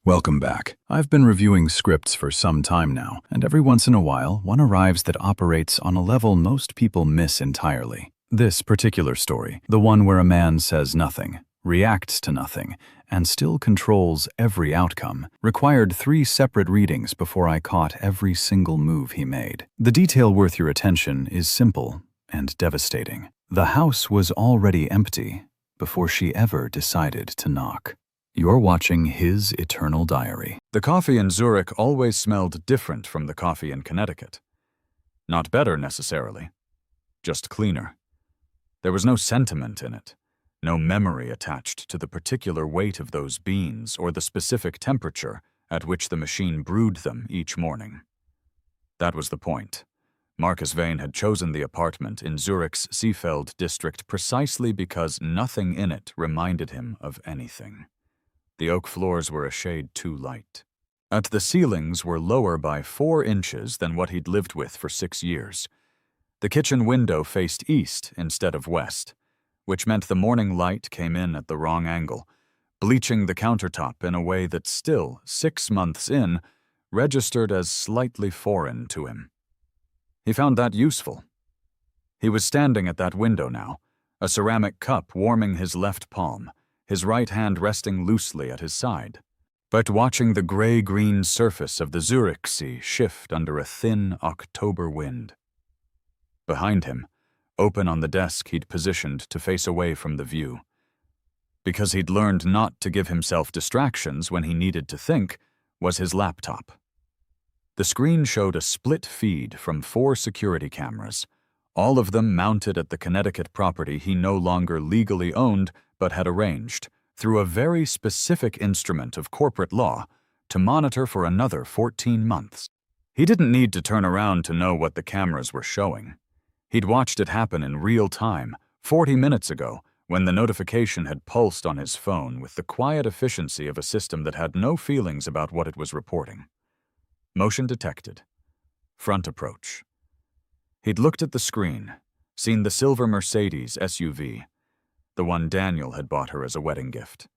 Welcome back. I've been reviewing scripts for some time now, and every once in a while, one arrives that operates on a level most people miss entirely. This particular story, the one where a man says nothing, reacts to nothing, and still controls every outcome, required 3 separate readings before I caught every single move he made. The detail worth your attention is simple and devastating. The house was already empty before she ever decided to knock. You're watching his eternal diary. The coffee in Zurich always smelled different from the coffee in Connecticut. Not better necessarily, just cleaner. There was no sentiment in it, no memory attached to the particular weight of those beans or the specific temperature at which the machine brewed them each morning. That was the point. Marcus Vane had chosen the apartment in Zurich's Seefeld district precisely because nothing in it reminded him of anything. The oak floors were a shade too light. At the ceilings were lower by 4 inches than what he'd lived with for 6 years. The kitchen window faced east instead of west, which meant the morning light came in at the wrong angle, bleaching the countertop in a way that still, 6 months in, registered as slightly foreign to him. He found that useful. He was standing at that window now, a ceramic cup warming his left palm, his right hand resting loosely at his side, but watching the gray-green surface of the Zurich Sea shift under a thin October wind. Behind him, open on the desk he'd positioned to face away from the view. Because he'd learned not to give himself distractions when he needed to think, was his laptop. The screen showed a split feed from 4 security cameras, all of them mounted at the Connecticut property he no longer legally owned but had arranged, through a very specific instrument of corporate law, to monitor for another 14 months. He didn't need to turn around to know what the cameras were showing. He'd watched it happen in real time, 40 minutes ago, when the notification had pulsed on his phone with the quiet efficiency of a system that had no feelings about what it was reporting. Motion detected. Front approach. He'd looked at the screen, seen the silver Mercedes SUV, the one Daniel had bought her as a wedding gift,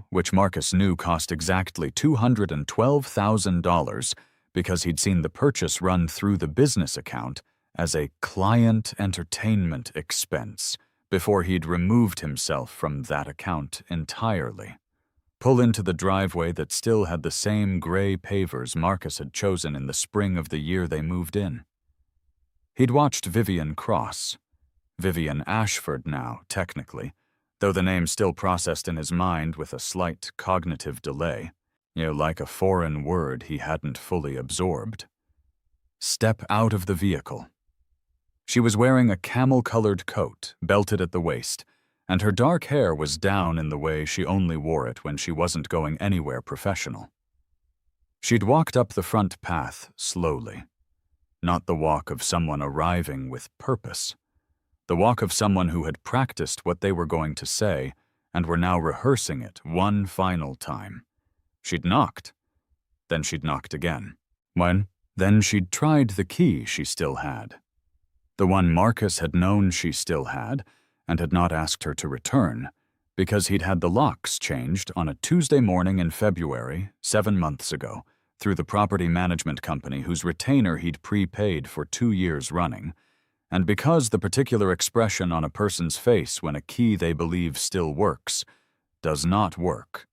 which Marcus knew cost exactly $212,000 because he'd seen the purchase run through the business account as a client entertainment expense before he'd removed himself from that account entirely. Pull into the driveway that still had the same gray pavers Marcus had chosen in the spring of the year they moved in. He'd watched Vivian cross. Vivian Ashford now, technically, though the name still processed in his mind with a slight cognitive delay, like a foreign word he hadn't fully absorbed. Step out of the vehicle. She was wearing a camel-colored coat, belted at the waist, and her dark hair was down in the way she only wore it when she wasn't going anywhere professional. She'd walked up the front path slowly, not the walk of someone arriving with purpose. The walk of someone who had practiced what they were going to say and were now rehearsing it one final time. She'd knocked. Then she'd knocked again. Then she'd tried the key she still had. The one Marcus had known she still had and had not asked her to return because he'd had the locks changed on a Tuesday morning in February, 7 months ago, through the property management company whose retainer he'd prepaid for 2 years running, and because the particular expression on a person's face when a key they believe still works, does not work,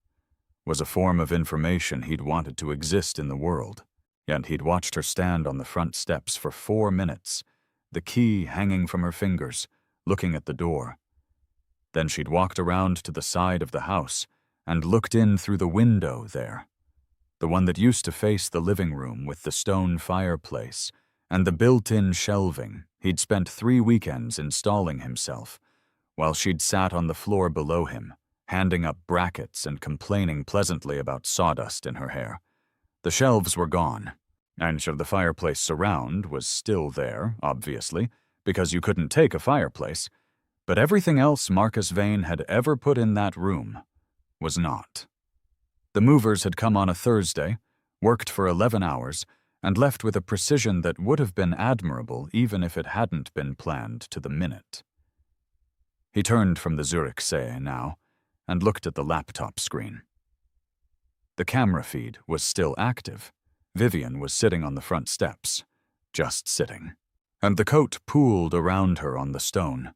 was a form of information he'd wanted to exist in the world. And he'd watched her stand on the front steps for 4 minutes, the key hanging from her fingers, looking at the door. Then she'd walked around to the side of the house and looked in through the window there, the one that used to face the living room with the stone fireplace and the built-in shelving he'd spent 3 weekends installing himself, while she'd sat on the floor below him, handing up brackets and complaining pleasantly about sawdust in her hair. The shelves were gone, and the fireplace surround was still there, obviously, because you couldn't take a fireplace, but everything else Marcus Vane had ever put in that room was not. The movers had come on a Thursday, worked for 11 hours, and left with a precision that would have been admirable even if it hadn't been planned to the minute. He turned from the Zurich See now and looked at the laptop screen. The camera feed was still active. Vivian was sitting on the front steps, just sitting, and the coat pooled around her on the stone.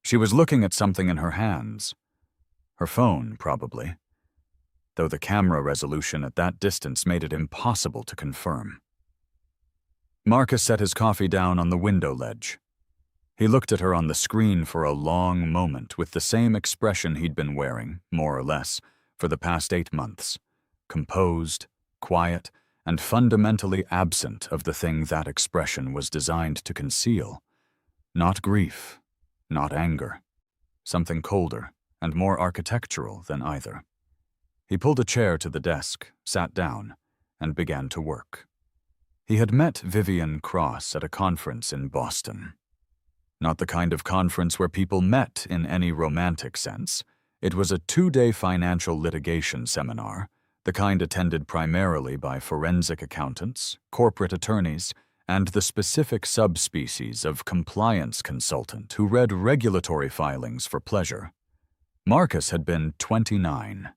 She was looking at something in her hands. Her phone, probably, though the camera resolution at that distance made it impossible to confirm. Marcus set his coffee down on the window ledge. He looked at her on the screen for a long moment with the same expression he'd been wearing, more or less, for the past 8 months. Composed, quiet, and fundamentally absent of the thing that expression was designed to conceal. Not grief, not anger. Something colder and more architectural than either. He pulled a chair to the desk, sat down, and began to work. He had met Vivian Cross at a conference in Boston. Not the kind of conference where people met in any romantic sense. It was a 2-day financial litigation seminar, the kind attended primarily by forensic accountants, corporate attorneys, and the specific subspecies of compliance consultant who read regulatory filings for pleasure. Marcus had been 29.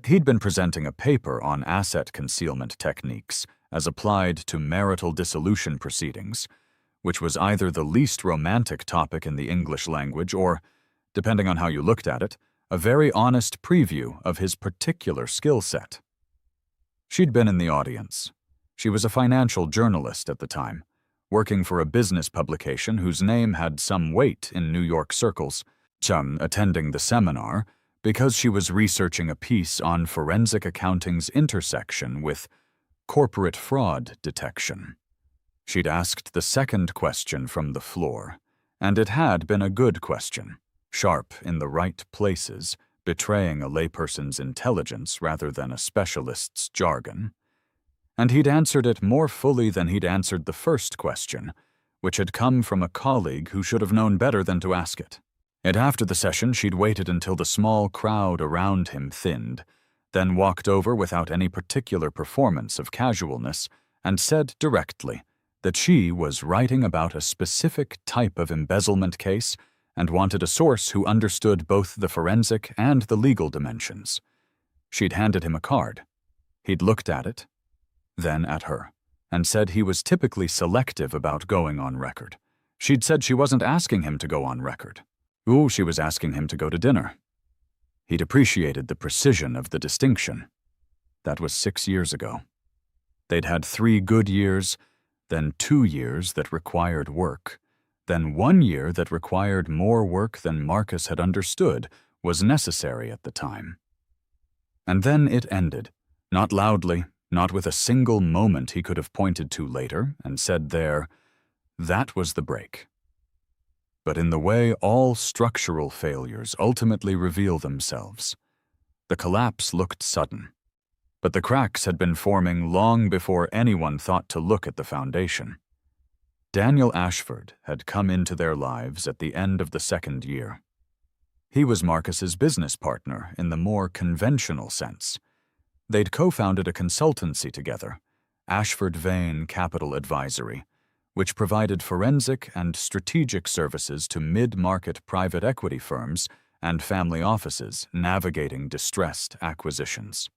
He'd been presenting a paper on asset concealment techniques as applied to marital dissolution proceedings, which was either the least romantic topic in the English language or, depending on how you looked at it, a very honest preview of his particular skill set. She'd been in the audience. She was a financial journalist at the time, working for a business publication whose name had some weight in New York circles, attending the seminar because she was researching a piece on forensic accounting's intersection with corporate fraud detection. She'd asked the second question from the floor, and it had been a good question, sharp in the right places, betraying a layperson's intelligence rather than a specialist's jargon. And he'd answered it more fully than he'd answered the first question, which had come from a colleague who should have known better than to ask it. And after the session, she'd waited until the small crowd around him thinned, then walked over without any particular performance of casualness and said directly that she was writing about a specific type of embezzlement case and wanted a source who understood both the forensic and the legal dimensions. She'd handed him a card. He'd looked at it, then at her, and said he was typically selective about going on record. She'd said she wasn't asking him to go on record. She was asking him to go to dinner. He'd appreciated the precision of the distinction. That was 6 years ago. They'd had 3 good years, then 2 years that required work, then 1 year that required more work than Marcus had understood was necessary at the time. And then it ended, not loudly, not with a single moment he could have pointed to later and said there, that was the break. But in the way all structural failures ultimately reveal themselves. The collapse looked sudden, but the cracks had been forming long before anyone thought to look at the foundation. Daniel Ashford had come into their lives at the end of the 2nd year. He was Marcus's business partner in the more conventional sense. They'd co-founded a consultancy together, Ashford Vane Capital Advisory, which provided forensic and strategic services to mid-market private equity firms and family offices navigating distressed acquisitions.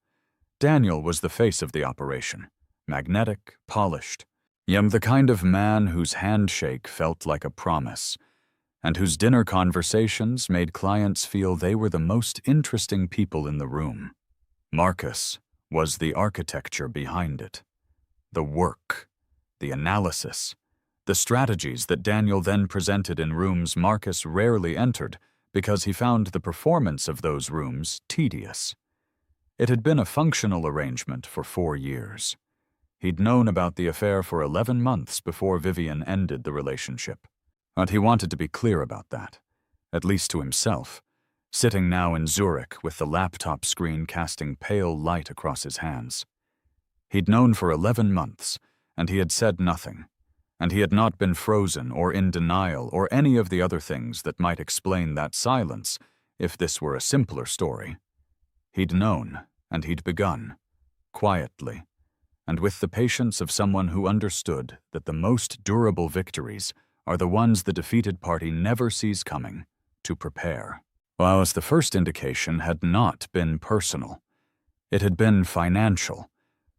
Daniel was the face of the operation, magnetic, polished, the kind of man whose handshake felt like a promise, and whose dinner conversations made clients feel they were the most interesting people in the room. Marcus was the architecture behind it, the work, the analysis, the strategies that Daniel then presented in rooms Marcus rarely entered because he found the performance of those rooms tedious. It had been a functional arrangement for 4 years. He'd known about the affair for 11 months before Vivian ended the relationship, and he wanted to be clear about that, at least to himself, sitting now in Zurich with the laptop screen casting pale light across his hands. He'd known for 11 months, and he had said nothing. And he had not been frozen or in denial or any of the other things that might explain that silence if this were a simpler story. He'd known, and he'd begun, quietly, and with the patience of someone who understood that the most durable victories are the ones the defeated party never sees coming, to prepare. Whilst the first indication had not been personal. It had been financial,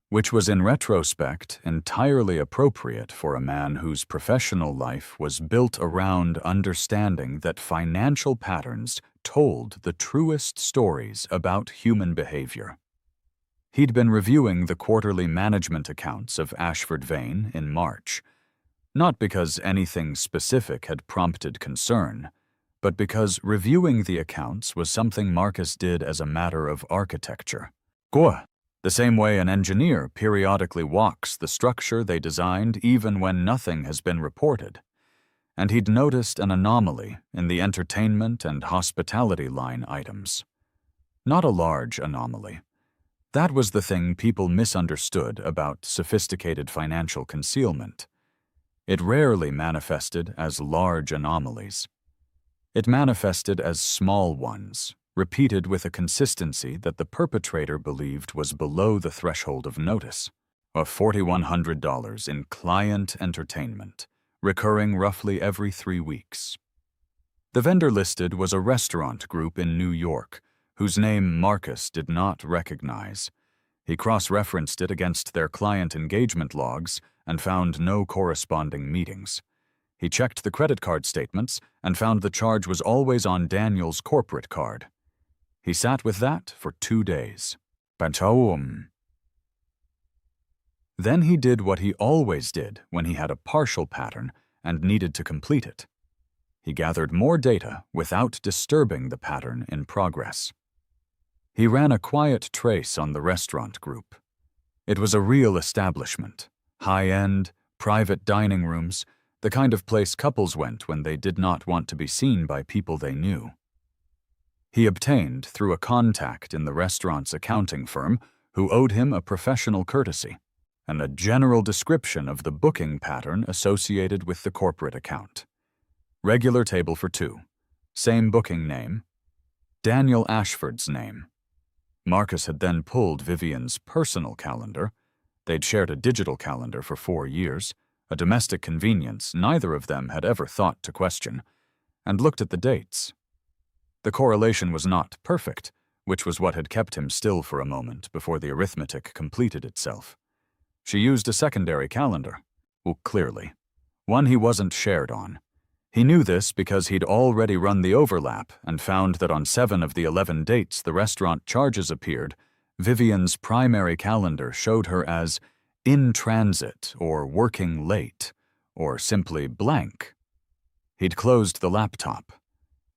which was in retrospect entirely appropriate for a man whose professional life was built around understanding that financial patterns told the truest stories about human behavior. He'd been reviewing the quarterly management accounts of Ashford Vane in March, not because anything specific had prompted concern, but because reviewing the accounts was something Marcus did as a matter of architecture. The same way an engineer periodically walks the structure they designed even when nothing has been reported. And he'd noticed an anomaly in the entertainment and hospitality line items. Not a large anomaly. That was the thing people misunderstood about sophisticated financial concealment. It rarely manifested as large anomalies. It manifested as small ones, repeated with a consistency that the perpetrator believed was below the threshold of notice, of $4,100 in client entertainment, recurring roughly every 3 weeks. The vendor listed was a restaurant group in New York, whose name Marcus did not recognize. He cross-referenced it against their client engagement logs and found no corresponding meetings. He checked the credit card statements and found the charge was always on Daniel's corporate card. He sat with that for 2 days. Then he did what he always did when he had a partial pattern and needed to complete it. He gathered more data without disturbing the pattern in progress. He ran a quiet trace on the restaurant group. It was a real establishment, high-end, private dining rooms, the kind of place couples went when they did not want to be seen by people they knew. He obtained through a contact in the restaurant's accounting firm who owed him a professional courtesy and a general description of the booking pattern associated with the corporate account. Regular table for 2. Same booking name. Daniel Ashford's name. Marcus had then pulled Vivian's personal calendar. They'd shared a digital calendar for 4 years, a domestic convenience neither of them had ever thought to question, and looked at the dates. The correlation was not perfect, which was what had kept him still for a moment before the arithmetic completed itself. She used a secondary calendar. Clearly. One he wasn't shared on. He knew this because he'd already run the overlap and found that on 7 of the 11 dates the restaurant charges appeared, Vivian's primary calendar showed her as in transit or working late, or simply blank. He'd closed the laptop.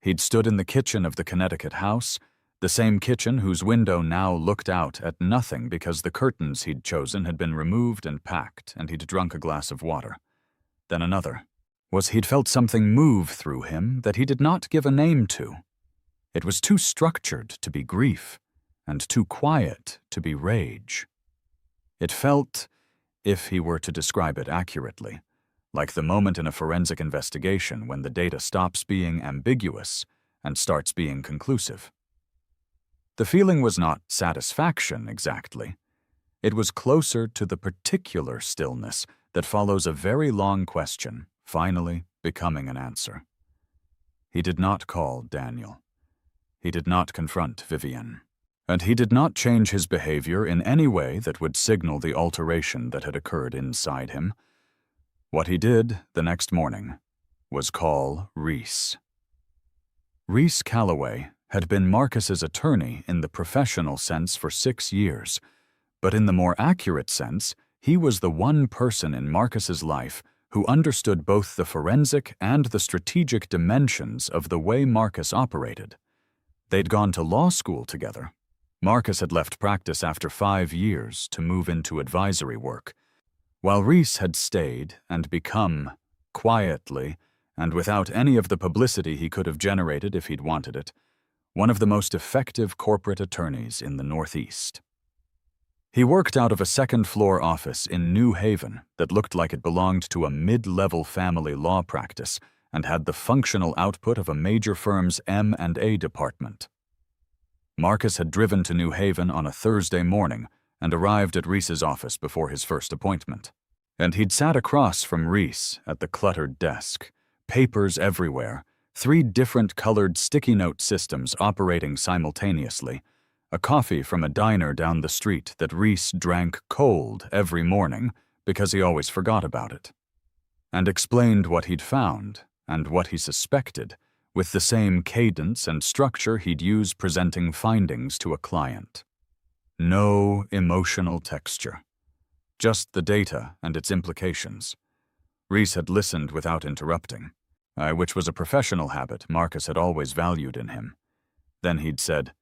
He'd stood in the kitchen of the Connecticut house, the same kitchen whose window now looked out at nothing because the curtains he'd chosen had been removed and packed, and he'd drunk a glass of water. Then another. He'd felt something move through him that he did not give a name to. It was too structured to be grief, and too quiet to be rage. It felt, if he were to describe it accurately, like the moment in a forensic investigation when the data stops being ambiguous and starts being conclusive. The feeling was not satisfaction exactly. It was closer to the particular stillness that follows a very long question, finally becoming an answer. He did not call Daniel. He did not confront Vivian. And he did not change his behavior in any way that would signal the alteration that had occurred inside him. What he did the next morning was call Reese. Reese Calloway had been Marcus's attorney in the professional sense for 6 years, but in the more accurate sense, he was the one person in Marcus's life who understood both the forensic and the strategic dimensions of the way Marcus operated. They'd gone to law school together. Marcus had left practice after 5 years to move into advisory work, while Reese had stayed and become, quietly, and without any of the publicity he could have generated if he'd wanted it, one of the most effective corporate attorneys in the Northeast. He worked out of a second-floor office in New Haven that looked like it belonged to a mid-level family law practice and had the functional output of a major firm's M&A department. Marcus had driven to New Haven on a Thursday morning and arrived at Reese's office before his first appointment. And he'd sat across from Reese at the cluttered desk, papers everywhere, 3 different colored sticky note systems operating simultaneously, a coffee from a diner down the street that Reese drank cold every morning because he always forgot about it, and explained what he'd found and what he suspected with the same cadence and structure he'd use presenting findings to a client. No emotional texture, just the data and its implications. Reese had listened without interrupting, which was a professional habit Marcus had always valued in him. Then he'd said,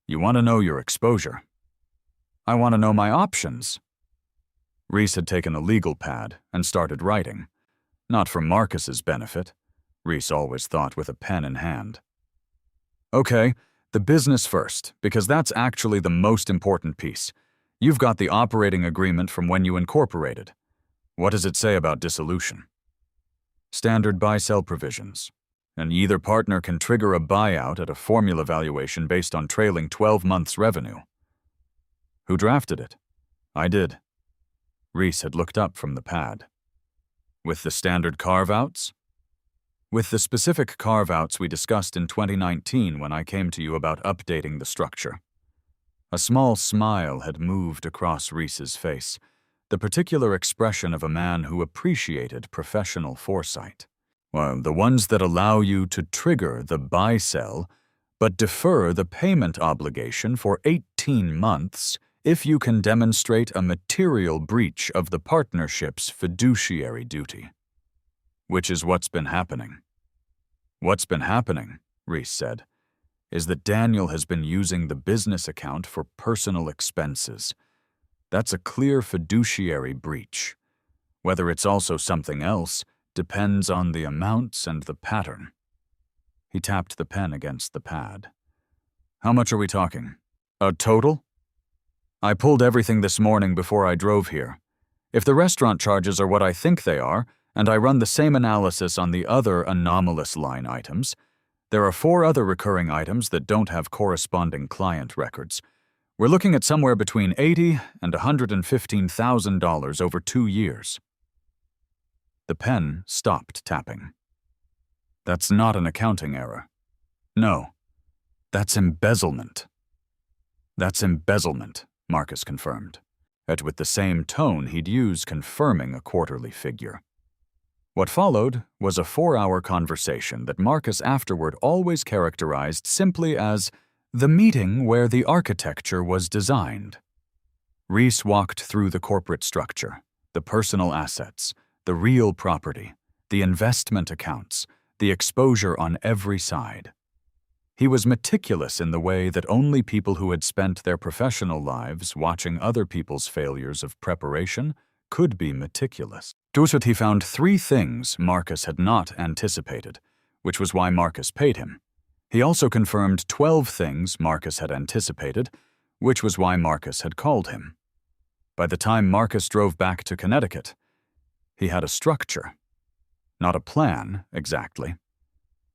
"You want to know your exposure?" "I want to know my options." Reese had taken a legal pad and started writing, not for Marcus's benefit. Reese always thought with a pen in hand. "Okay, the business first, because that's actually the most important piece. You've got the operating agreement from when you incorporated. What does it say about dissolution?" "Standard buy-sell provisions. And either partner can trigger a buyout at a formula valuation based on trailing 12 months' revenue." "Who drafted it?" "I did." Reese had looked up from the pad. "With the standard carve-outs?" "With the specific carve-outs we discussed in 2019 when I came to you about updating the structure." A small smile had moved across Reese's face, the particular expression of a man who appreciated professional foresight. "Well, the ones that allow you to trigger the buy-sell, but defer the payment obligation for 18 months if you can demonstrate a material breach of the partnership's fiduciary duty." "Which is what's been happening." "What's been happening," Reese said, "is that Daniel has been using the business account for personal expenses. That's a clear fiduciary breach. Whether it's also something else depends on the amounts and the pattern." He tapped the pen against the pad. "How much are we talking? A total?" "I pulled everything this morning before I drove here. If the restaurant charges are what I think they are, and I run the same analysis on the other anomalous line items, there are 4 other recurring items that don't have corresponding client records. We're looking at somewhere between $80,000 and $115,000 over 2 years. The pen stopped tapping. "That's not an accounting error." "No, that's embezzlement." "That's embezzlement," Marcus confirmed, yet with the same tone he'd use confirming a quarterly figure. What followed was a 4-hour conversation that Marcus afterward always characterized simply as the meeting where the architecture was designed. Reese walked through the corporate structure, the personal assets, the real property, the investment accounts, the exposure on every side. He was meticulous in the way that only people who had spent their professional lives watching other people's failures of preparation could be meticulous. Dusut he found 3 things Marcus had not anticipated, which was why Marcus paid him. He also confirmed 12 things Marcus had anticipated, which was why Marcus had called him. By the time Marcus drove back to Connecticut, he had a structure. Not a plan, exactly.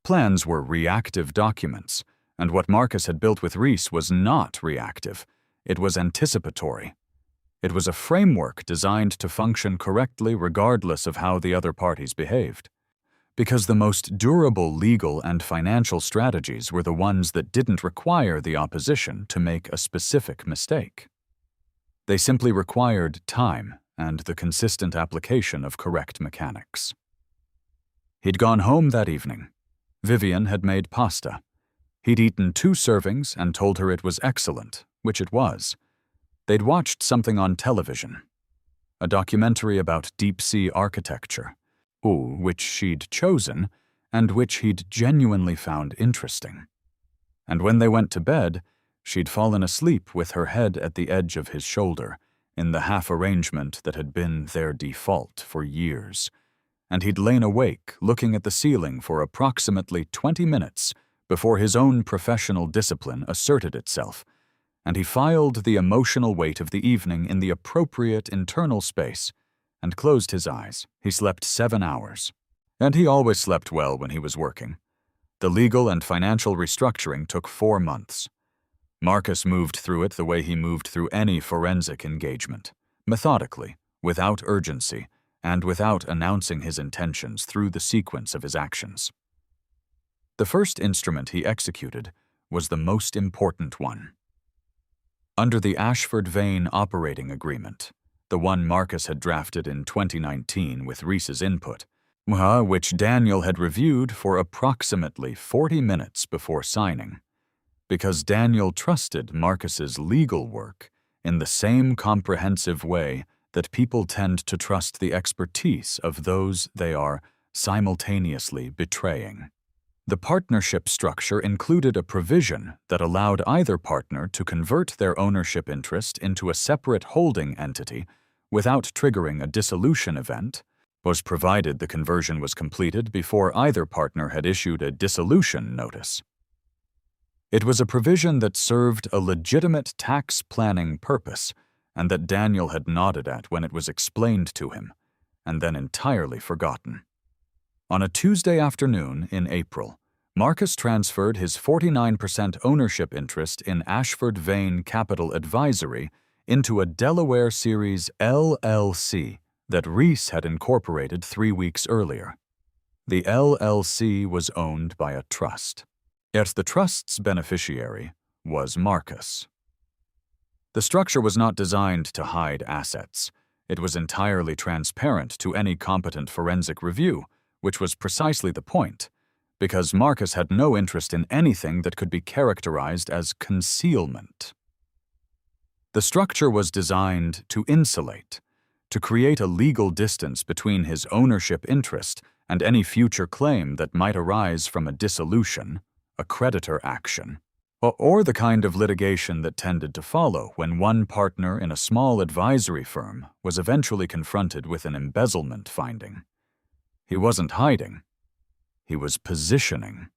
Plans were reactive documents, and what Marcus had built with Reese was not reactive. It was anticipatory. It was a framework designed to function correctly regardless of how the other parties behaved. Because the most durable legal and financial strategies were the ones that didn't require the opposition to make a specific mistake. They simply required time and the consistent application of correct mechanics. He'd gone home that evening. Vivian had made pasta. He'd eaten 2 servings and told her it was excellent, which it was. They'd watched something on television, a documentary about deep-sea architecture, which she'd chosen and which he'd genuinely found interesting. And when they went to bed, she'd fallen asleep with her head at the edge of his shoulder, in the half-arrangement that had been their default for years, and he'd lain awake looking at the ceiling for approximately 20 minutes before his own professional discipline asserted itself, and he filed the emotional weight of the evening in the appropriate internal space and closed his eyes. He slept 7 hours. And he always slept well when he was working. The legal and financial restructuring took 4 months. Marcus moved through it the way he moved through any forensic engagement, methodically, without urgency, and without announcing his intentions through the sequence of his actions. The first instrument he executed was the most important one. Under the Ashford Vane operating agreement, the one Marcus had drafted in 2019 with Reese's input, which Daniel had reviewed for approximately 40 minutes before signing, because Daniel trusted Marcus's legal work in the same comprehensive way that people tend to trust the expertise of those they are simultaneously betraying. The partnership structure included a provision that allowed either partner to convert their ownership interest into a separate holding entity without triggering a dissolution event, was provided the conversion was completed before either partner had issued a dissolution notice. It was a provision that served a legitimate tax planning purpose and that Daniel had nodded at when it was explained to him, and then entirely forgotten. On a Tuesday afternoon in April, Marcus transferred his 49% ownership interest in Ashford Vane Capital Advisory into a Delaware Series LLC that Reese had incorporated 3 weeks earlier. The LLC was owned by a trust, yet the trust's beneficiary was Marcus. The structure was not designed to hide assets. It was entirely transparent to any competent forensic review, which was precisely the point, because Marcus had no interest in anything that could be characterized as concealment. The structure was designed to insulate, to create a legal distance between his ownership interest and any future claim that might arise from a dissolution, a creditor action, or the kind of litigation that tended to follow when one partner in a small advisory firm was eventually confronted with an embezzlement finding. He wasn't hiding. He was positioning.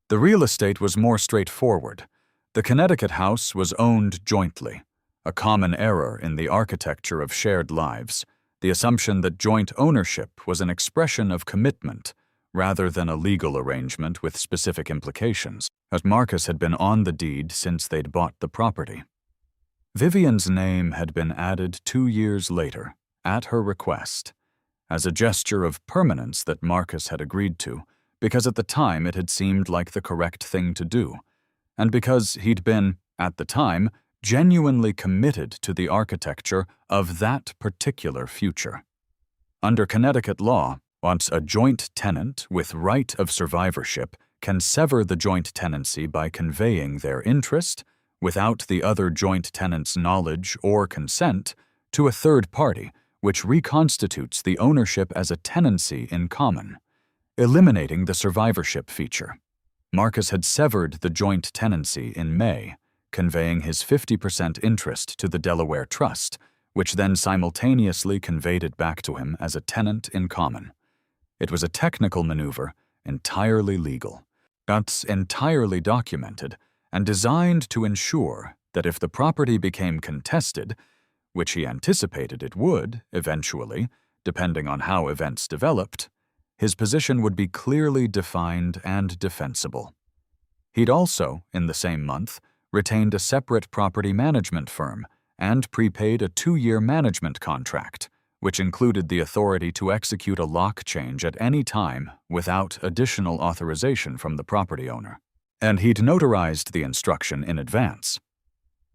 The real estate was more straightforward. The Connecticut house was owned jointly, a common error in the architecture of shared lives, the assumption that joint ownership was an expression of commitment rather than a legal arrangement with specific implications, as Marcus had been on the deed since they'd bought the property. Vivian's name had been added 2 years later, at her request, as a gesture of permanence that Marcus had agreed to, because at the time it had seemed like the correct thing to do, and because he'd been, at the time, genuinely committed to the architecture of that particular future. Under Connecticut law, once a joint tenant with right of survivorship can sever the joint tenancy by conveying their interest, without the other joint tenant's knowledge or consent, to a third party, which reconstitutes the ownership as a tenancy in common, eliminating the survivorship feature. Marcus had severed the joint tenancy in May, conveying his 50% interest to the Delaware Trust, which then simultaneously conveyed it back to him as a tenant in common. It was a technical maneuver, entirely legal, but entirely documented, and designed to ensure that if the property became contested, which he anticipated it would, eventually, depending on how events developed, his position would be clearly defined and defensible. He'd also, in the same month, retained a separate property management firm and prepaid a 2-year management contract, which included the authority to execute a lock change at any time without additional authorization from the property owner. And he'd notarized the instruction in advance.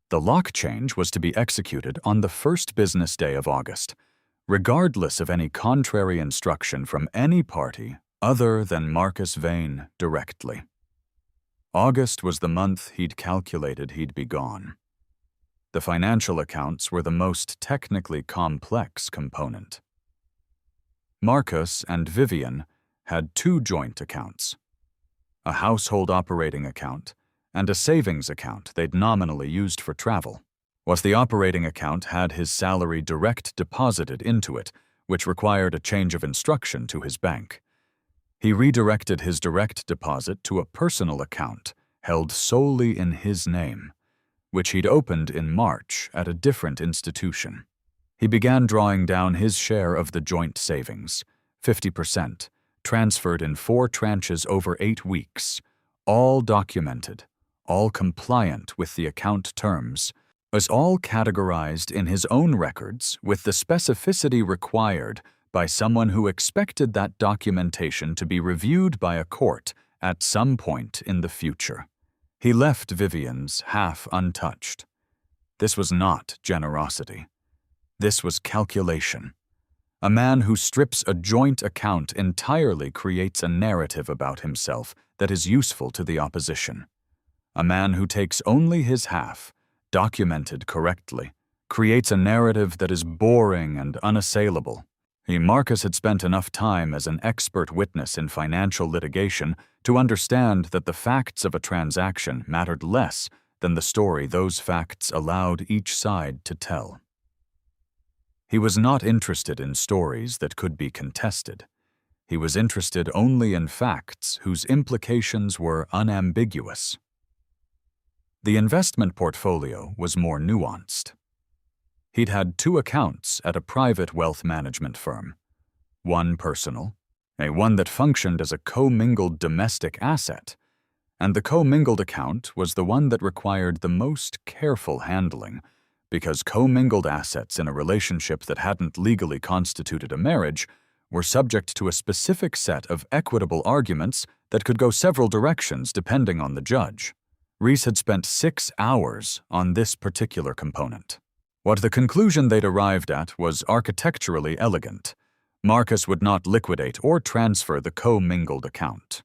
The lock change was to be executed on the first business day of August, regardless of any contrary instruction from any party other than Marcus Vane directly. August was the month he'd calculated he'd be gone. The financial accounts were the most technically complex component. Marcus and Vivian had 2 joint accounts, a household operating account and a savings account they'd nominally used for travel. Was the operating account had his salary direct deposited into it, which required a change of instruction to his bank. He redirected his direct deposit to a personal account held solely in his name, which he'd opened in March at a different institution. He began drawing down his share of the joint savings, 50%, transferred in 4 tranches over 8 weeks, all documented, all compliant with the account terms, was all categorized in his own records with the specificity required by someone who expected that documentation to be reviewed by a court at some point in the future. He left Vivian's half untouched. This was not generosity. This was calculation. A man who strips a joint account entirely creates a narrative about himself that is useful to the opposition. A man who takes only his half, documented correctly, creates a narrative that is boring and unassailable. Marcus had spent enough time as an expert witness in financial litigation to understand that the facts of a transaction mattered less than the story those facts allowed each side to tell. He was not interested in stories that could be contested. He was interested only in facts whose implications were unambiguous. The investment portfolio was more nuanced. He'd had 2 accounts at a private wealth management firm. One personal, one that functioned as a commingled domestic asset, and the commingled account was the one that required the most careful handling, because commingled assets in a relationship that hadn't legally constituted a marriage were subject to a specific set of equitable arguments that could go several directions depending on the judge. Reese had spent 6 hours on this particular component. What the conclusion they'd arrived at was architecturally elegant. Marcus would not liquidate or transfer the commingled account.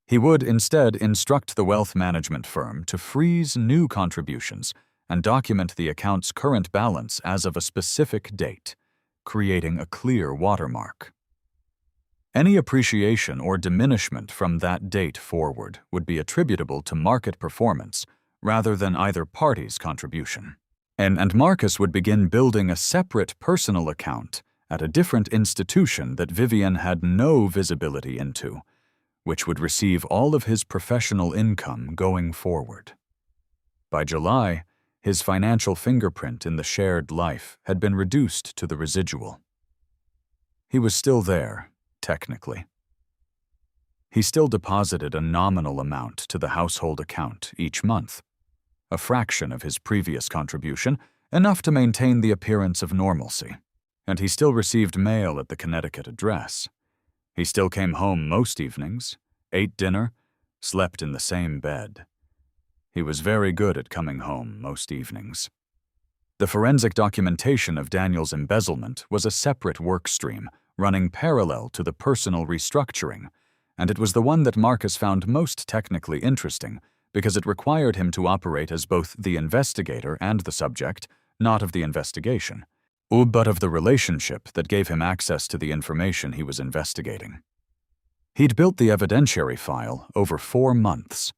He would instead instruct the wealth management firm to freeze new contributions and document the account's current balance as of a specific date, creating a clear watermark. Any appreciation or diminishment from that date forward would be attributable to market performance rather than either party's contribution. And Marcus would begin building a separate personal account at a different institution that Vivian had no visibility into, which would receive all of his professional income going forward. By July, his financial fingerprint in the shared life had been reduced to the residual. He was still there, technically. He still deposited a nominal amount to the household account each month, a fraction of his previous contribution, enough to maintain the appearance of normalcy, and he still received mail at the Connecticut address. He still came home most evenings, ate dinner, slept in the same bed. He was very good at coming home most evenings. The forensic documentation of Daniel's embezzlement was a separate work stream running parallel to the personal restructuring, and it was the one that Marcus found most technically interesting because it required him to operate as both the investigator and the subject, not of the investigation, but of the relationship that gave him access to the information he was investigating. He'd built the evidentiary file over 4 months.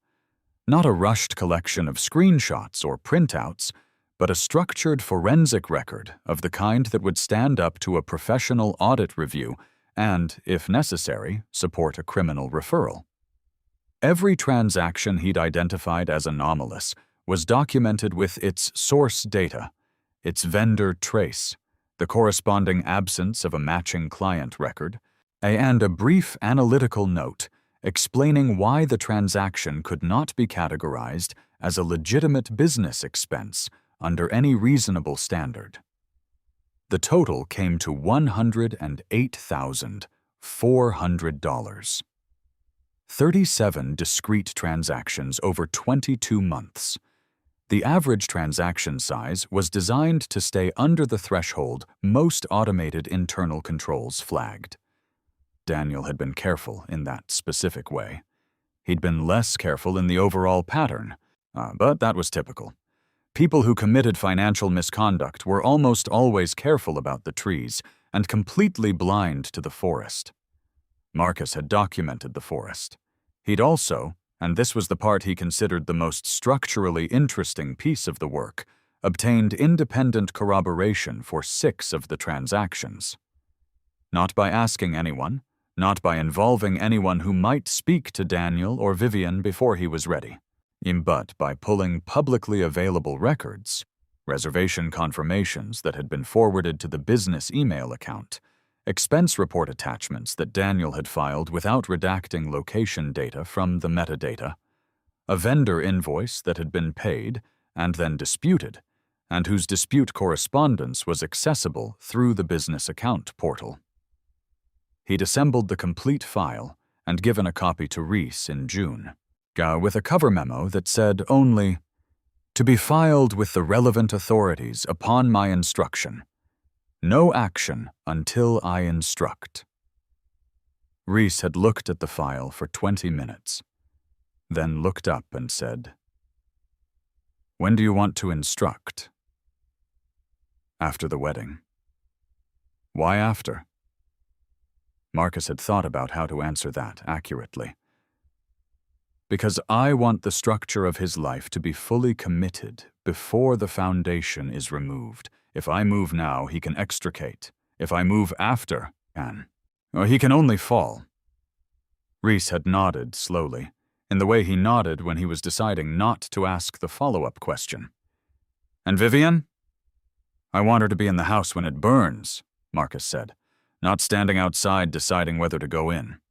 Not a rushed collection of screenshots or printouts, but a structured forensic record of the kind that would stand up to a professional audit review and, if necessary, support a criminal referral. Every transaction he'd identified as anomalous was documented with its source data, its vendor trace, the corresponding absence of a matching client record, and a brief analytical note explaining why the transaction could not be categorized as a legitimate business expense under any reasonable standard. The total came to $108,400. 37 discrete transactions over 22 months. The average transaction size was designed to stay under the threshold most automated internal controls flagged. Daniel had been careful in that specific way. He'd been less careful in the overall pattern, but that was typical. People who committed financial misconduct were almost always careful about the trees and completely blind to the forest. Marcus had documented the forest. He'd also, and this was the part he considered the most structurally interesting piece of the work, obtained independent corroboration for 6 of the transactions. Not by asking anyone, not by involving anyone who might speak to Daniel or Vivian before he was ready, but by pulling publicly available records, reservation confirmations that had been forwarded to the business email account, expense report attachments that Daniel had filed without redacting location data from the metadata, a vendor invoice that had been paid and then disputed, and whose dispute correspondence was accessible through the business account portal. He'd assembled the complete file and given a copy to Reese in June, with a cover memo that said only, To be filed with the relevant authorities upon my instruction. No action until I instruct. Reese had looked at the file for 20 minutes, then looked up and said, "When do you want to instruct?" "After the wedding." "Why after?" Marcus had thought about how to answer that accurately. "Because I want the structure of his life to be fully committed before the foundation is removed. If I move now, he can extricate. If I move after, he can only fall." Reese had nodded slowly, in the way he nodded when he was deciding not to ask the follow-up question. "And Vivian?" "I want her to be in the house when it burns," Marcus said, "not standing outside deciding whether to go in."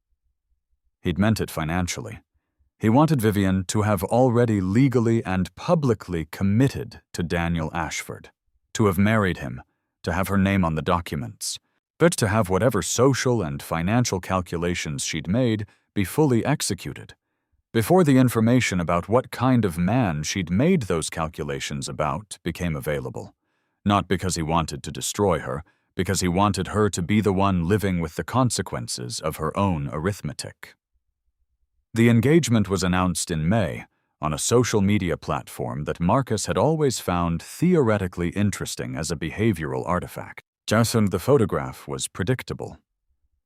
He'd meant it financially. He wanted Vivian to have already legally and publicly committed to Daniel Ashford, to have married him, to have her name on the documents, but to have whatever social and financial calculations she'd made be fully executed, before the information about what kind of man she'd made those calculations about became available. Not because he wanted to destroy her, because he wanted her to be the one living with the consequences of her own arithmetic. The engagement was announced in May on a social media platform that Marcus had always found theoretically interesting as a behavioral artifact. Just the photograph was predictable.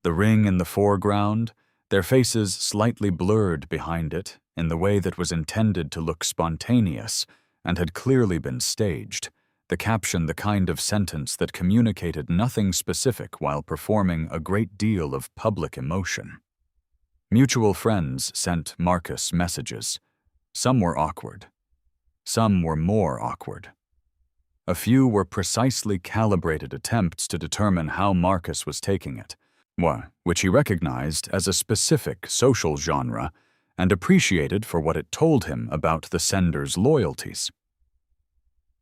The ring in the foreground, their faces slightly blurred behind it in the way that was intended to look spontaneous and had clearly been staged, the caption the kind of sentence that communicated nothing specific while performing a great deal of public emotion. Mutual friends sent Marcus messages. Some were awkward. Some were more awkward. A few were precisely calibrated attempts to determine how Marcus was taking it, which he recognized as a specific social genre and appreciated for what it told him about the sender's loyalties.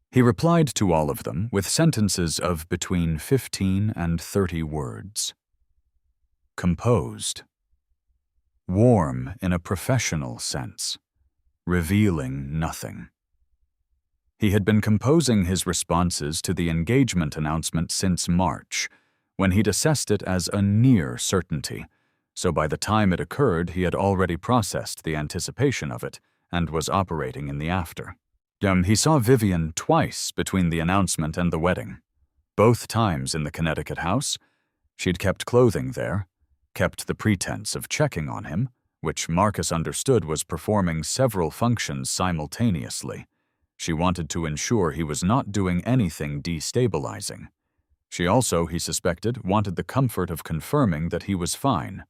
He replied to all of them with sentences of between 15 and 30 words. Composed. Warm in a professional sense, revealing nothing. He had been composing his responses to the engagement announcement since March, when he'd assessed it as a near certainty, so by the time it occurred he had already processed the anticipation of it and was operating in the after. He saw Vivian twice between the announcement and the wedding. Both times in the Connecticut house. She'd kept clothing there, kept the pretense of checking on him, which Marcus understood was performing several functions simultaneously. She wanted to ensure he was not doing anything destabilizing. She also, he suspected, wanted the comfort of confirming that he was fine,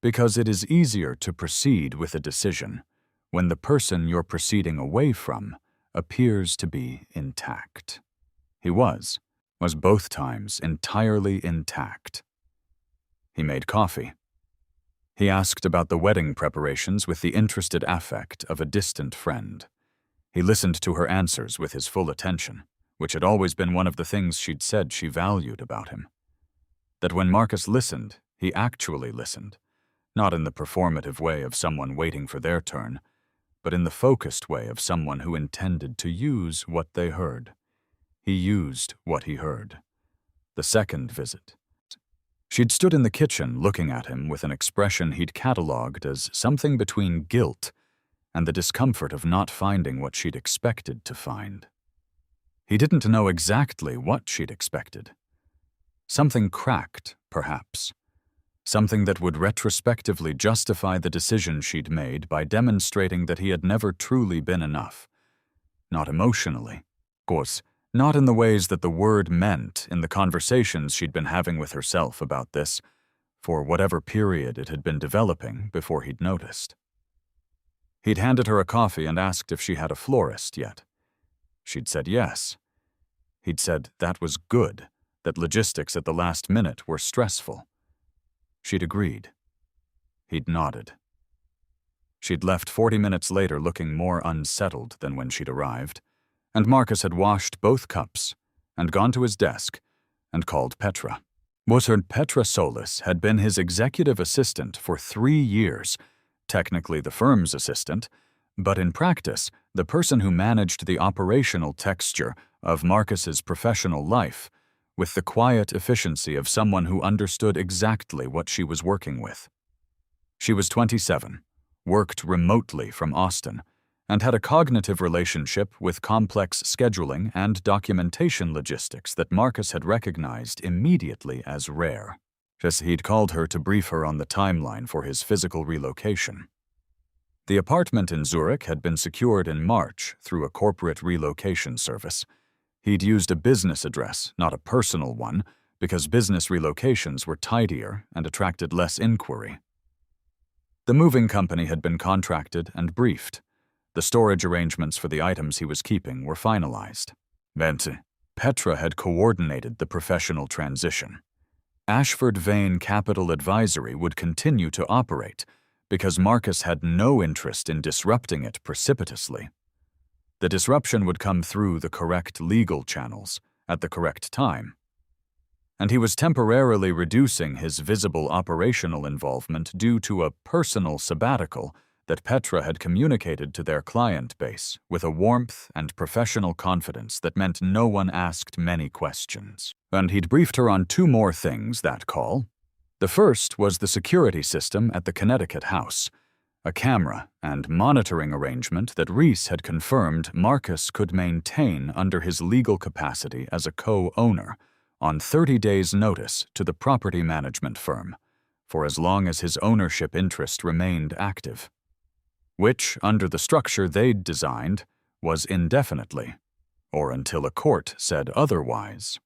because it is easier to proceed with a decision when the person you're proceeding away from appears to be intact. He was both times entirely intact. He made coffee. He asked about the wedding preparations with the interested affect of a distant friend. He listened to her answers with his full attention, which had always been one of the things she'd said she valued about him. That when Marcus listened, he actually listened, not in the performative way of someone waiting for their turn, but in the focused way of someone who intended to use what they heard. He used what he heard. The second visit. She'd stood in the kitchen looking at him with an expression he'd catalogued as something between guilt and the discomfort of not finding what she'd expected to find. He didn't know exactly what she'd expected. Something cracked, perhaps. Something that would retrospectively justify the decision she'd made by demonstrating that he had never truly been enough. Not emotionally, of course, not in the ways that the word meant in the conversations she'd been having with herself about this, for whatever period it had been developing before he'd noticed. He'd handed her a coffee and asked if she had a florist yet. She'd said yes. He'd said that was good, that logistics at the last minute were stressful. She'd agreed. He'd nodded. She'd left 40 minutes later looking more unsettled than when she'd arrived, and Marcus had washed both cups and gone to his desk and called Petra. Petra Solis had been his executive assistant for 3 years, technically the firm's assistant, But in practice, the person who managed the operational texture of Marcus's professional life with the quiet efficiency of someone who understood exactly what she was working with. She was 27, worked remotely from Austin, and had a cognitive relationship with complex scheduling and documentation logistics that Marcus had recognized immediately as rare. He'd called her to brief her on the timeline for his physical relocation. The apartment in Zurich had been secured in March through a corporate relocation service. He'd used a business address, not a personal one, because business relocations were tidier and attracted less inquiry. The moving company had been contracted and briefed. The storage arrangements for the items he was keeping were finalized. Petra had coordinated the professional transition. Ashford Vane Capital Advisory would continue to operate because Marcus had no interest in disrupting it precipitously. The disruption would come through the correct legal channels at the correct time. And he was temporarily reducing his visible operational involvement due to a personal sabbatical that Petra had communicated to their client base with a warmth and professional confidence that meant no one asked many questions. And he'd briefed her on 2 more things that call. The first was the security system at the Connecticut house, a camera and monitoring arrangement that Reese had confirmed Marcus could maintain under his legal capacity as a co-owner on 30 days' notice to the property management firm, for as long as his ownership interest remained active, which, under the structure they'd designed, was indefinitely, or until a court said otherwise.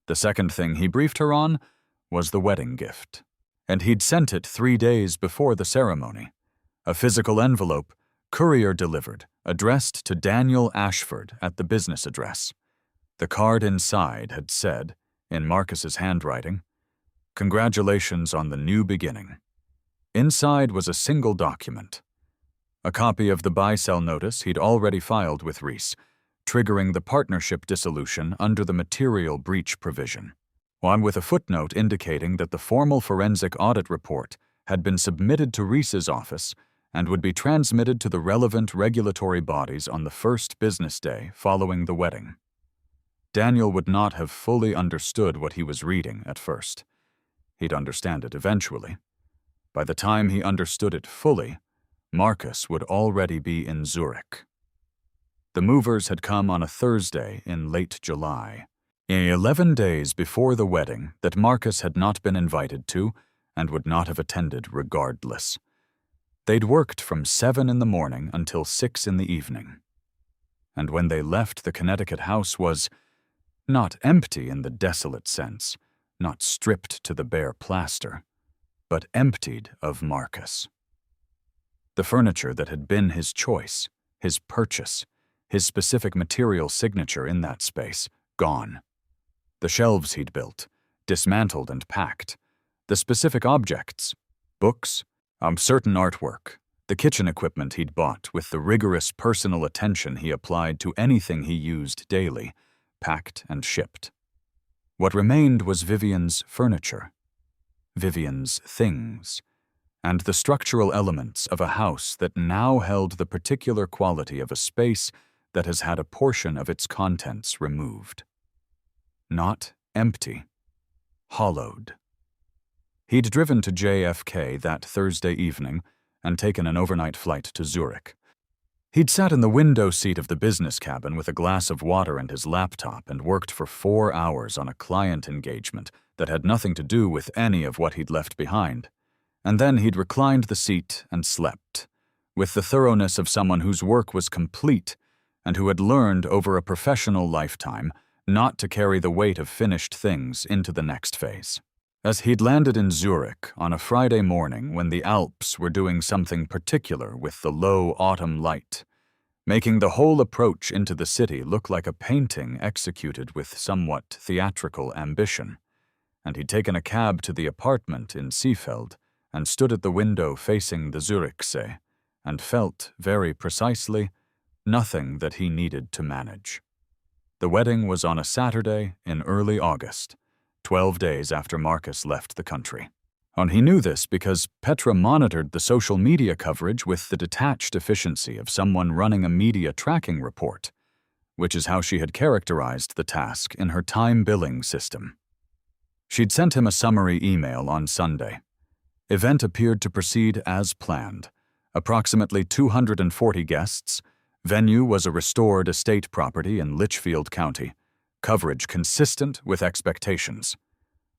The second thing he briefed her on was the wedding gift, and he'd sent it 3 days before the ceremony. A physical envelope, courier delivered, addressed to Daniel Ashford at the business address. The card inside had said, in Marcus's handwriting, "Congratulations on the new beginning." Inside was a single document, a copy of the buy-sell notice he'd already filed with Reese, triggering the partnership dissolution under the material breach provision, one with a footnote indicating that the formal forensic audit report had been submitted to Reese's office and would be transmitted to the relevant regulatory bodies on the first business day following the wedding. Daniel would not have fully understood what he was reading at first. He'd understand it eventually. By the time he understood it fully, Marcus would already be in Zurich. The movers had come on a Thursday in late July, 11 days before the wedding that Marcus had not been invited to and would not have attended regardless. They'd worked from 7 in the morning until 6 in the evening. And when they left, the Connecticut house was not empty in the desolate sense, not stripped to the bare plaster, but emptied of Marcus. The furniture that had been his choice, his purchase, his specific material signature in that space, gone. The shelves he'd built, dismantled and packed. The specific objects, books, certain artwork, the kitchen equipment he'd bought with the rigorous personal attention he applied to anything he used daily, packed and shipped. What remained was Vivian's furniture, Vivian's things, and the structural elements of a house that now held the particular quality of a space that has had a portion of its contents removed. Not empty, hollowed. He'd driven to JFK that Thursday evening and taken an overnight flight to Zurich. He'd sat in the window seat of the business cabin with a glass of water and his laptop and worked for 4 hours on a client engagement that had nothing to do with any of what he'd left behind. And then he'd reclined the seat and slept, with the thoroughness of someone whose work was complete and who had learned over a professional lifetime not to carry the weight of finished things into the next phase. As he'd landed in Zurich on a Friday morning when the Alps were doing something particular with the low autumn light, making the whole approach into the city look like a painting executed with somewhat theatrical ambition, and he'd taken a cab to the apartment in Seefeld and stood at the window facing the Zürichsee, and felt, very precisely, nothing that he needed to manage. The wedding was on a Saturday in early August, 12 days after Marcus left the country. And he knew this because Petra monitored the social media coverage with the detached efficiency of someone running a media tracking report, which is how she had characterized the task in her time billing system. She'd sent him a summary email on Sunday. Event appeared to proceed as planned. Approximately 240 guests. Venue was a restored estate property in Litchfield County. Coverage consistent with expectations.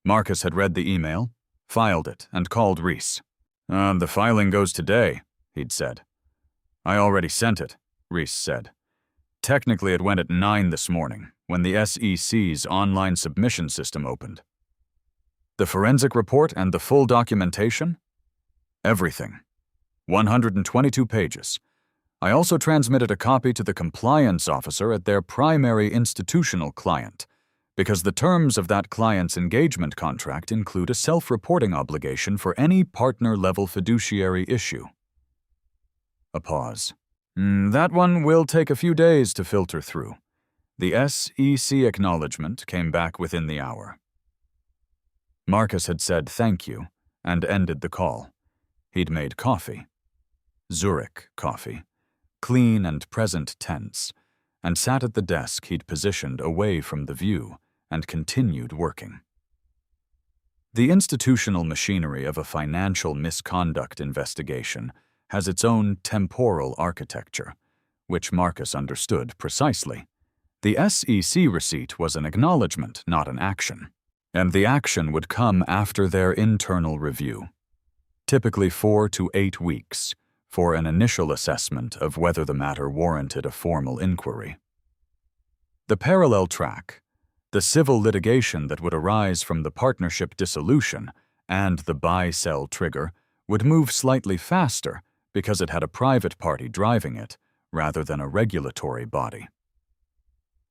Marcus had read the email, filed it, and called Reese. The filing goes today, he'd said. I already sent it, Reese said. Technically, it went at 9 this morning, when the SEC's online submission system opened. The forensic report and the full documentation? Everything. 122 pages. I also transmitted a copy to the compliance officer at their primary institutional client, because the terms of that client's engagement contract include a self-reporting obligation for any partner-level fiduciary issue. A pause. That one will take a few days to filter through. The SEC acknowledgement came back within the hour. Marcus had said thank you and ended the call. He'd made coffee. Zurich coffee. Clean and present tense, and sat at the desk he'd positioned away from the view and continued working. The institutional machinery of a financial misconduct investigation has its own temporal architecture, which Marcus understood precisely. The SEC receipt was an acknowledgement, not an action, and the action would come after their internal review, typically 4 to 8 weeks, for an initial assessment of whether the matter warranted a formal inquiry. The parallel track, the civil litigation that would arise from the partnership dissolution and the buy-sell trigger, would move slightly faster because it had a private party driving it rather than a regulatory body.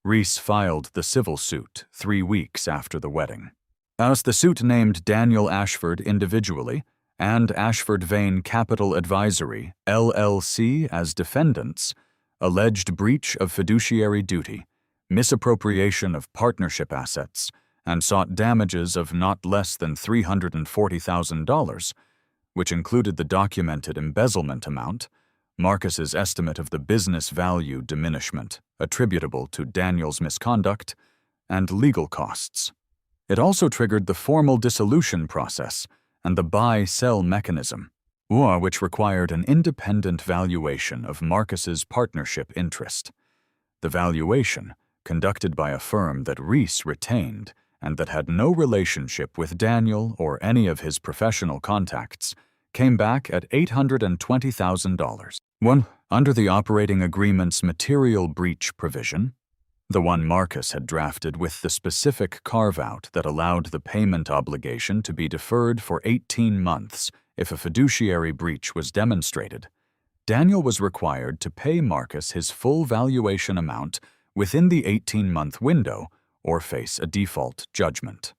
Reese filed the civil suit 3 weeks after the wedding. As the suit named Daniel Ashford individually and Ashford Vane Capital Advisory, LLC, as defendants, alleged breach of fiduciary duty, misappropriation of partnership assets, and sought damages of not less than $340,000, which included the documented embezzlement amount, Marcus's estimate of the business value diminishment attributable to Daniel's misconduct, and legal costs. It also triggered the formal dissolution process and the buy-sell mechanism, which required an independent valuation of Marcus's partnership interest. The valuation, conducted by a firm that Reese retained and that had no relationship with Daniel or any of his professional contacts, came back at $820,000. Under the operating agreement's material breach provision, the one Marcus had drafted with the specific carve-out that allowed the payment obligation to be deferred for 18 months if a fiduciary breach was demonstrated, Daniel was required to pay Marcus his full valuation amount within the 18-month window or face a default judgment.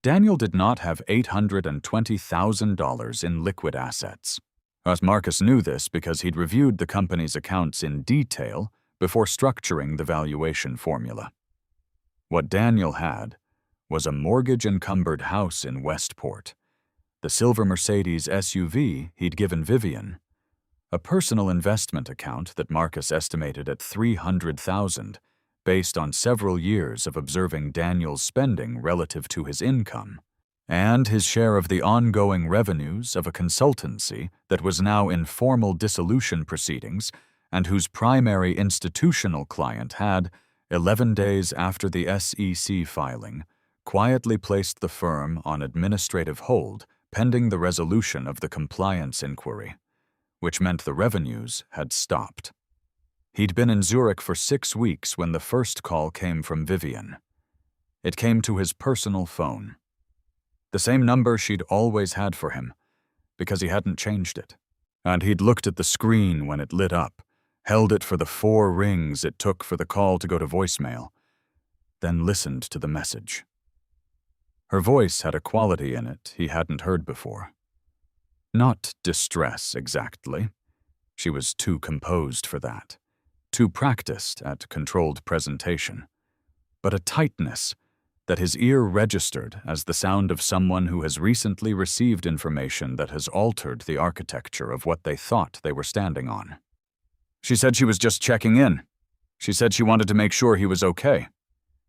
Daniel did not have $820,000 in liquid assets. As Marcus knew this because he'd reviewed the company's accounts in detail before structuring the valuation formula. What Daniel had was a mortgage-encumbered house in Westport, the silver Mercedes SUV he'd given Vivian, a personal investment account that Marcus estimated at $300,000 based on several years of observing Daniel's spending relative to his income, and his share of the ongoing revenues of a consultancy that was now in formal dissolution proceedings and whose primary institutional client had, 11 days after the SEC filing, quietly placed the firm on administrative hold pending the resolution of the compliance inquiry, which meant the revenues had stopped. He'd been in Zurich for 6 weeks when the first call came from Vivian. It came to his personal phone. The same number she'd always had for him, because he hadn't changed it. And he'd looked at the screen when it lit up, held it for the 4 rings it took for the call to go to voicemail, then listened to the message. Her voice had a quality in it he hadn't heard before. Not distress, exactly. She was too composed for that, too practiced at controlled presentation, but a tightness that his ear registered as the sound of someone who has recently received information that has altered the architecture of what they thought they were standing on. She said she was just checking in. She said she wanted to make sure he was okay.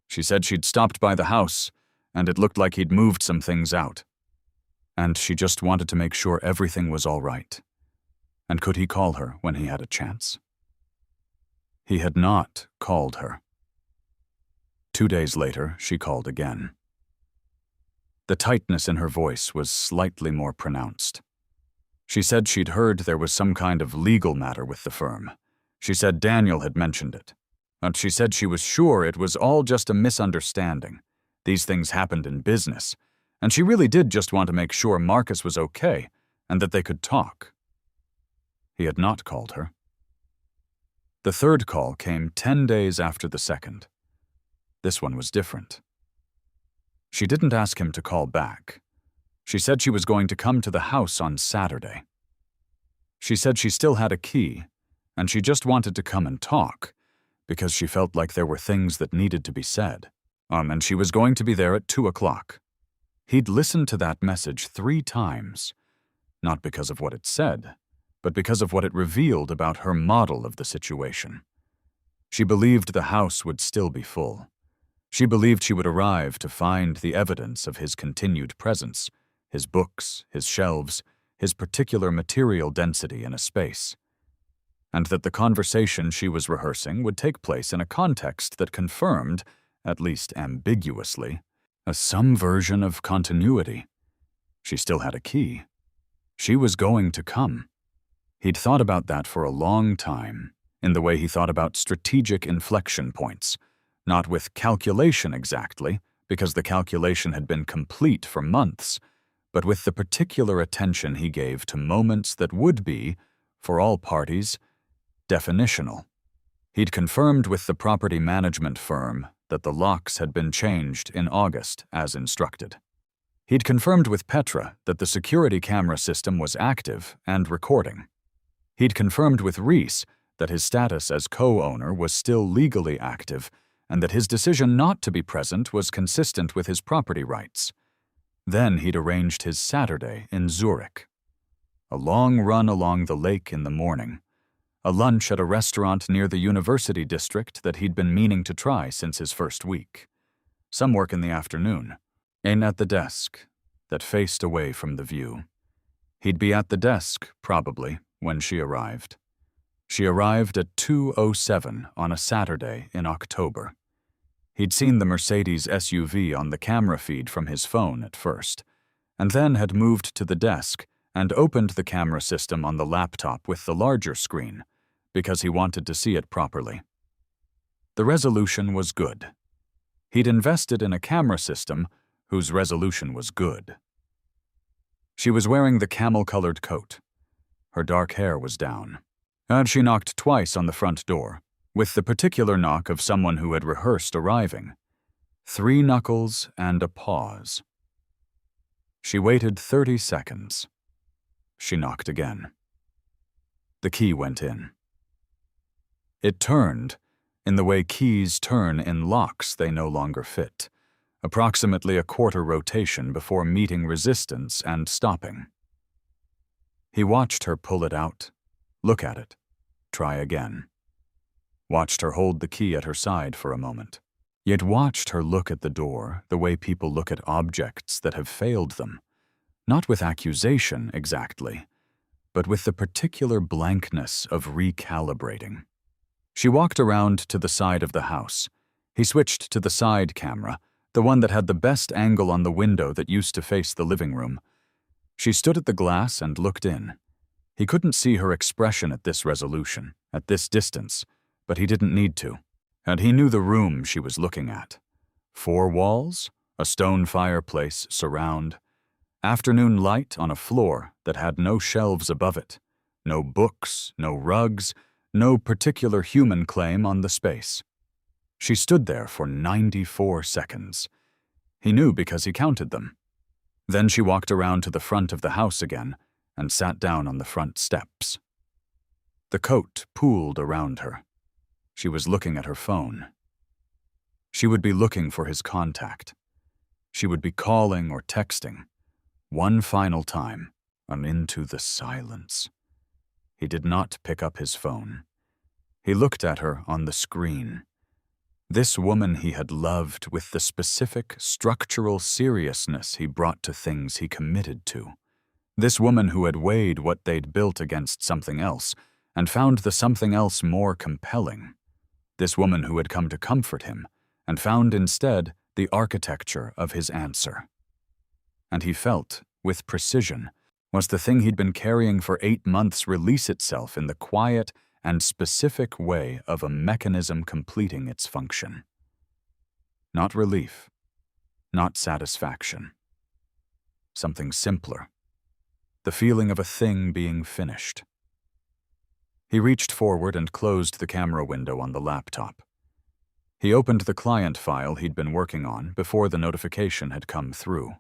She said she'd stopped by the house, and it looked like he'd moved some things out. And she just wanted to make sure everything was all right. And could he call her when he had a chance? He had not called her. 2 days later, she called again. The tightness in her voice was slightly more pronounced. She said she'd heard there was some kind of legal matter with the firm. She said Daniel had mentioned it. And she said she was sure it was all just a misunderstanding. These things happened in business, and she really did just want to make sure Marcus was okay and that they could talk. He had not called her. The third call came 10 days after the second. This one was different. She didn't ask him to call back. She said she was going to come to the house on Saturday. She said she still had a key, and she just wanted to come and talk, because she felt like there were things that needed to be said. And she was going to be there at 2 o'clock. He'd listened to that message 3 times, not because of what it said, but because of what it revealed about her model of the situation. She believed the house would still be full. She believed she would arrive to find the evidence of his continued presence, his books, his shelves, his particular material density in a space, and that the conversation she was rehearsing would take place in a context that confirmed, at least ambiguously, some version of continuity. She still had a key. She was going to come. He'd thought about that for a long time, in the way he thought about strategic inflection points, not with calculation exactly, because the calculation had been complete for months, but with the particular attention he gave to moments that would be, for all parties, definitional. He'd confirmed with the property management firm that the locks had been changed in August as instructed. He'd confirmed with Petra that the security camera system was active and recording. He'd confirmed with Reese that his status as co-owner was still legally active and that his decision not to be present was consistent with his property rights. Then he'd arranged his Saturday in Zurich. A long run along the lake in the morning. A lunch at a restaurant near the university district that he'd been meaning to try since his first week. Some work in the afternoon. In at the desk that faced away from the view. He'd be at the desk, probably, when she arrived. She arrived at 2:07 on a Saturday in October. He'd seen the Mercedes SUV on the camera feed from his phone at first, and then had moved to the desk and opened the camera system on the laptop with the larger screen, because he wanted to see it properly. The resolution was good. He'd invested in a camera system whose resolution was good. She was wearing the camel-colored coat. Her dark hair was down. And she knocked twice on the front door, with the particular knock of someone who had rehearsed arriving. 3 knuckles and a pause. She waited 30 seconds. She knocked again. The key went in. It turned, in the way keys turn in locks they no longer fit, approximately a quarter rotation before meeting resistance and stopping. He watched her pull it out, look at it, try again. Watched her hold the key at her side for a moment, yet watched her look at the door the way people look at objects that have failed them, not with accusation exactly, but with the particular blankness of recalibrating. She walked around to the side of the house. He switched to the side camera, the one that had the best angle on the window that used to face the living room. She stood at the glass and looked in. He couldn't see her expression at this resolution, at this distance, but he didn't need to. And he knew the room she was looking at. 4 walls, a stone fireplace surround, afternoon light on a floor that had no shelves above it, no books, no rugs, no particular human claim on the space. She stood there for 94 seconds. He knew because he counted them. Then she walked around to the front of the house again and sat down on the front steps. The coat pooled around her. She was looking at her phone. She would be looking for his contact. she would be calling or texting. One final time, and into the silence. He did not pick up his phone. He looked at her on the screen. This woman he had loved with the specific structural seriousness he brought to things he committed to. This woman who had weighed what they'd built against something else and found the something else more compelling. This woman who had come to comfort him and found instead the architecture of his answer. And he felt, with precision, was the thing he'd been carrying for 8 months release itself in the quiet and specific way of a mechanism completing its function. Not relief, not satisfaction. Something simpler. The feeling of a thing being finished. He reached forward and closed the camera window on the laptop. He opened the client file he'd been working on before the notification had come through.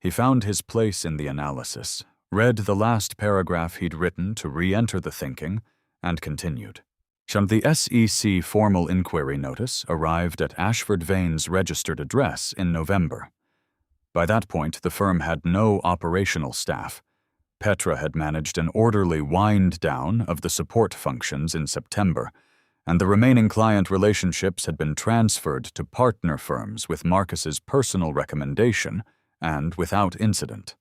He found his place in the analysis, read the last paragraph he'd written to re-enter the thinking, and continued. The SEC formal inquiry notice arrived at Ashford Vane's registered address in November. By that point, the firm had no operational staff. Petra had managed an orderly wind-down of the support functions in September, and the remaining client relationships had been transferred to partner firms with Marcus's personal recommendation and without incident.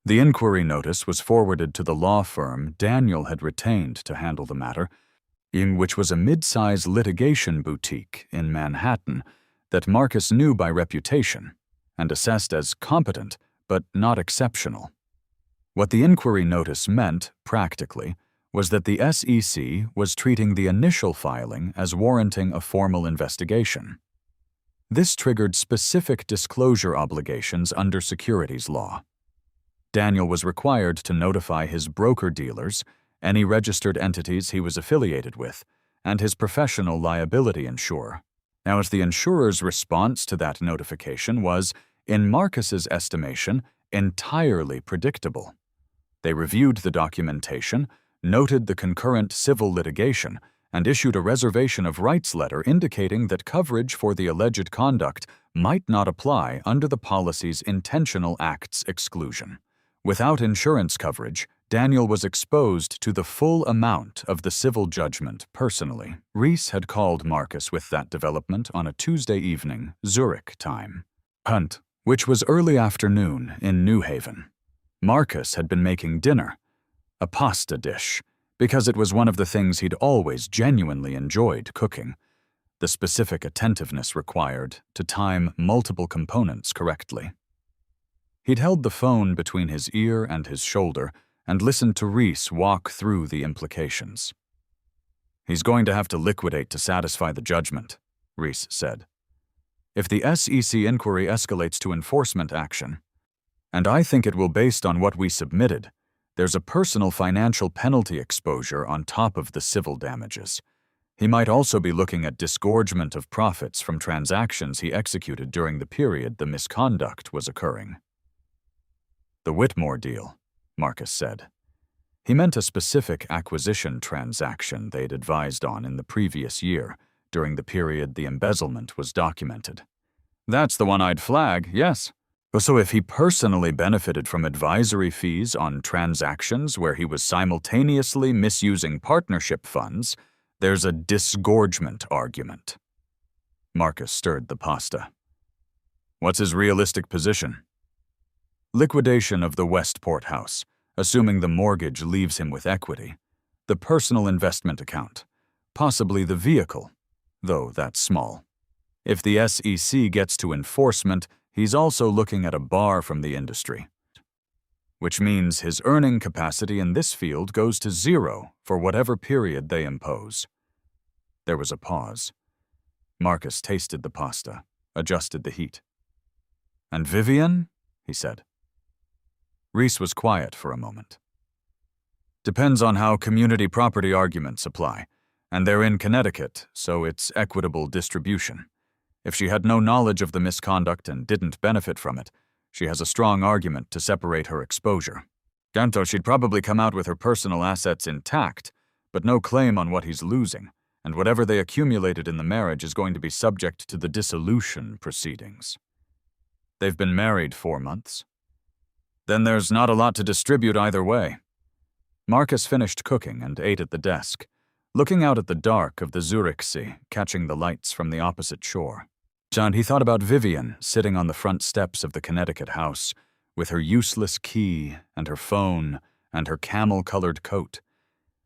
The inquiry notice was forwarded to the law firm Daniel had retained to handle the matter, which was a mid-size litigation boutique in Manhattan that Marcus knew by reputation and assessed as competent but not exceptional. What the inquiry notice meant, practically, was that the SEC was treating the initial filing as warranting a formal investigation. This triggered specific disclosure obligations under securities law. Daniel was required to notify his broker-dealers, any registered entities he was affiliated with, and his professional liability insurer. Now, as the insurer's response to that notification was, in Marcus's estimation, entirely predictable. They reviewed the documentation, noted the concurrent civil litigation, and issued a reservation of rights letter indicating that coverage for the alleged conduct might not apply under the policy's intentional acts exclusion. Without insurance coverage, Daniel was exposed to the full amount of the civil judgment personally. Reese had called Marcus with that development on a Tuesday evening, Zurich time. Hunt, which was early afternoon in New Haven. Marcus had been making dinner, a pasta dish, because it was one of the things he'd always genuinely enjoyed cooking, the specific attentiveness required to time multiple components correctly. He'd held the phone between his ear and his shoulder and listened to Reese walk through the implications. "He's going to have to liquidate to satisfy the judgment," Reese said. "If the SEC inquiry escalates to enforcement action, and I think it will based on what we submitted, there's a personal financial penalty exposure on top of the civil damages. He might also be looking at disgorgement of profits from transactions he executed during the period the misconduct was occurring." "The Whitmore deal," Marcus said. He meant a specific acquisition transaction they'd advised on in the previous year, during the period the embezzlement was documented. "That's the one I'd flag, yes. So if he personally benefited from advisory fees on transactions where he was simultaneously misusing partnership funds, there's a disgorgement argument." Marcus stirred the pasta. "What's his realistic position?" "Liquidation of the Westport house, assuming the mortgage leaves him with equity. The personal investment account. Possibly the vehicle, though that's small. If the SEC gets to enforcement, he's also looking at a bar from the industry. Which means his earning capacity in this field goes to zero for whatever period they impose." There was a pause. Marcus tasted the pasta, adjusted the heat. "And Vivian?" he said. Reese was quiet for a moment. "Depends on how community property arguments apply, and they're in Connecticut, so it's equitable distribution. If she had no knowledge of the misconduct and didn't benefit from it, she has a strong argument to separate her exposure. Ganto, she'd probably come out with her personal assets intact, but no claim on what he's losing, and whatever they accumulated in the marriage is going to be subject to the dissolution proceedings." They've been married 4 months. Then there's not a lot to distribute either way. Marcus finished cooking and ate at the desk, looking out at the dark of the Zürichsee, catching the lights from the opposite shore. And he thought about Vivian sitting on the front steps of the Connecticut house, with her useless key and her phone and her camel-colored coat,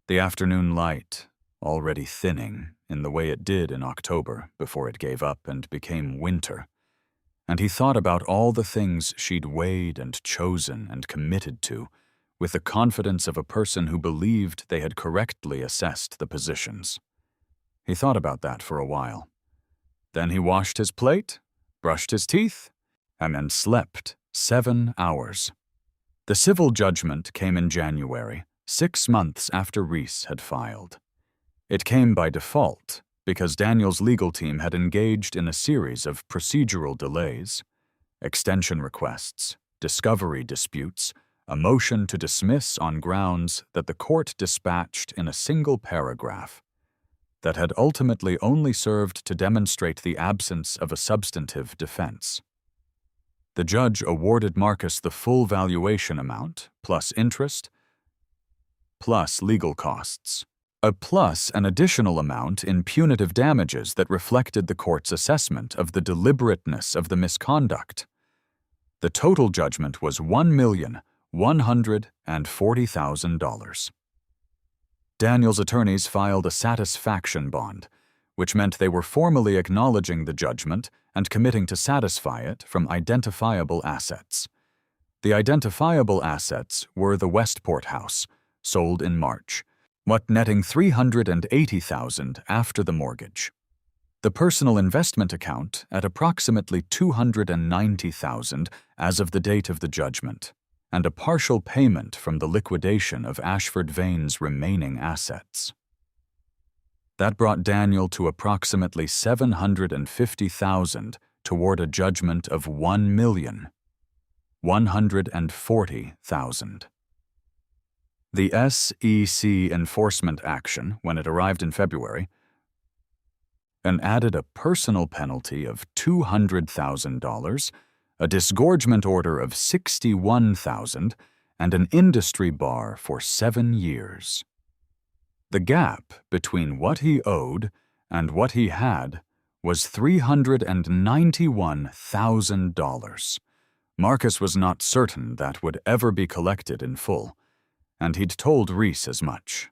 the afternoon light already thinning in the way it did in October before it gave up and became winter. And he thought about all the things she'd weighed and chosen and committed to, with the confidence of a person who believed they had correctly assessed the positions. He thought about that for a while. Then he washed his plate, brushed his teeth, and then slept 7 hours. The civil judgment came in January, 6 months after Reese had filed. It came by default because Daniel's legal team had engaged in a series of procedural delays, extension requests, discovery disputes, a motion to dismiss on grounds that the court dispatched in a single paragraph that had ultimately only served to demonstrate the absence of a substantive defense. The judge awarded Marcus the full valuation amount, plus interest, plus legal costs, plus an additional amount in punitive damages that reflected the court's assessment of the deliberateness of the misconduct. The total judgment was $1,140,000. Daniel's attorneys filed a satisfaction bond, which meant they were formally acknowledging the judgment and committing to satisfy it from identifiable assets. The identifiable assets were the Westport house, sold in March, netting $380,000 after the mortgage. The personal investment account at approximately $290,000 as of the date of the judgment, and a partial payment from the liquidation of Ashford Vane's remaining assets. That brought Daniel to approximately $750,000 toward a judgment of $1,140,000. The SEC enforcement action, when it arrived in February, and added a personal penalty of $200,000, a disgorgement order of $61,000, and an industry bar for 7 years. The gap between what he owed and what he had was $391,000. Marcus was not certain that would ever be collected in full, and he'd told Reese as much.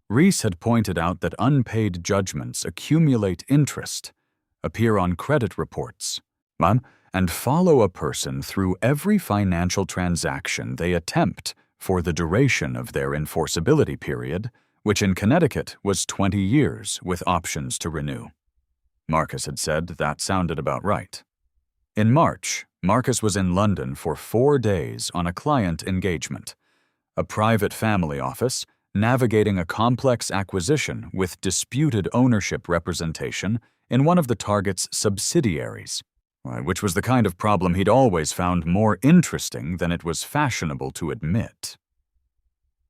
Reese had pointed out that unpaid judgments accumulate interest, appear on credit reports, and follow a person through every financial transaction they attempt for the duration of their enforceability period, which in Connecticut was 20 years with options to renew. Marcus had said that sounded about right. In March, Marcus was in London for 4 days on a client engagement, a private family office navigating a complex acquisition with disputed ownership representation in one of the target's subsidiaries, which was the kind of problem he'd always found more interesting than it was fashionable to admit.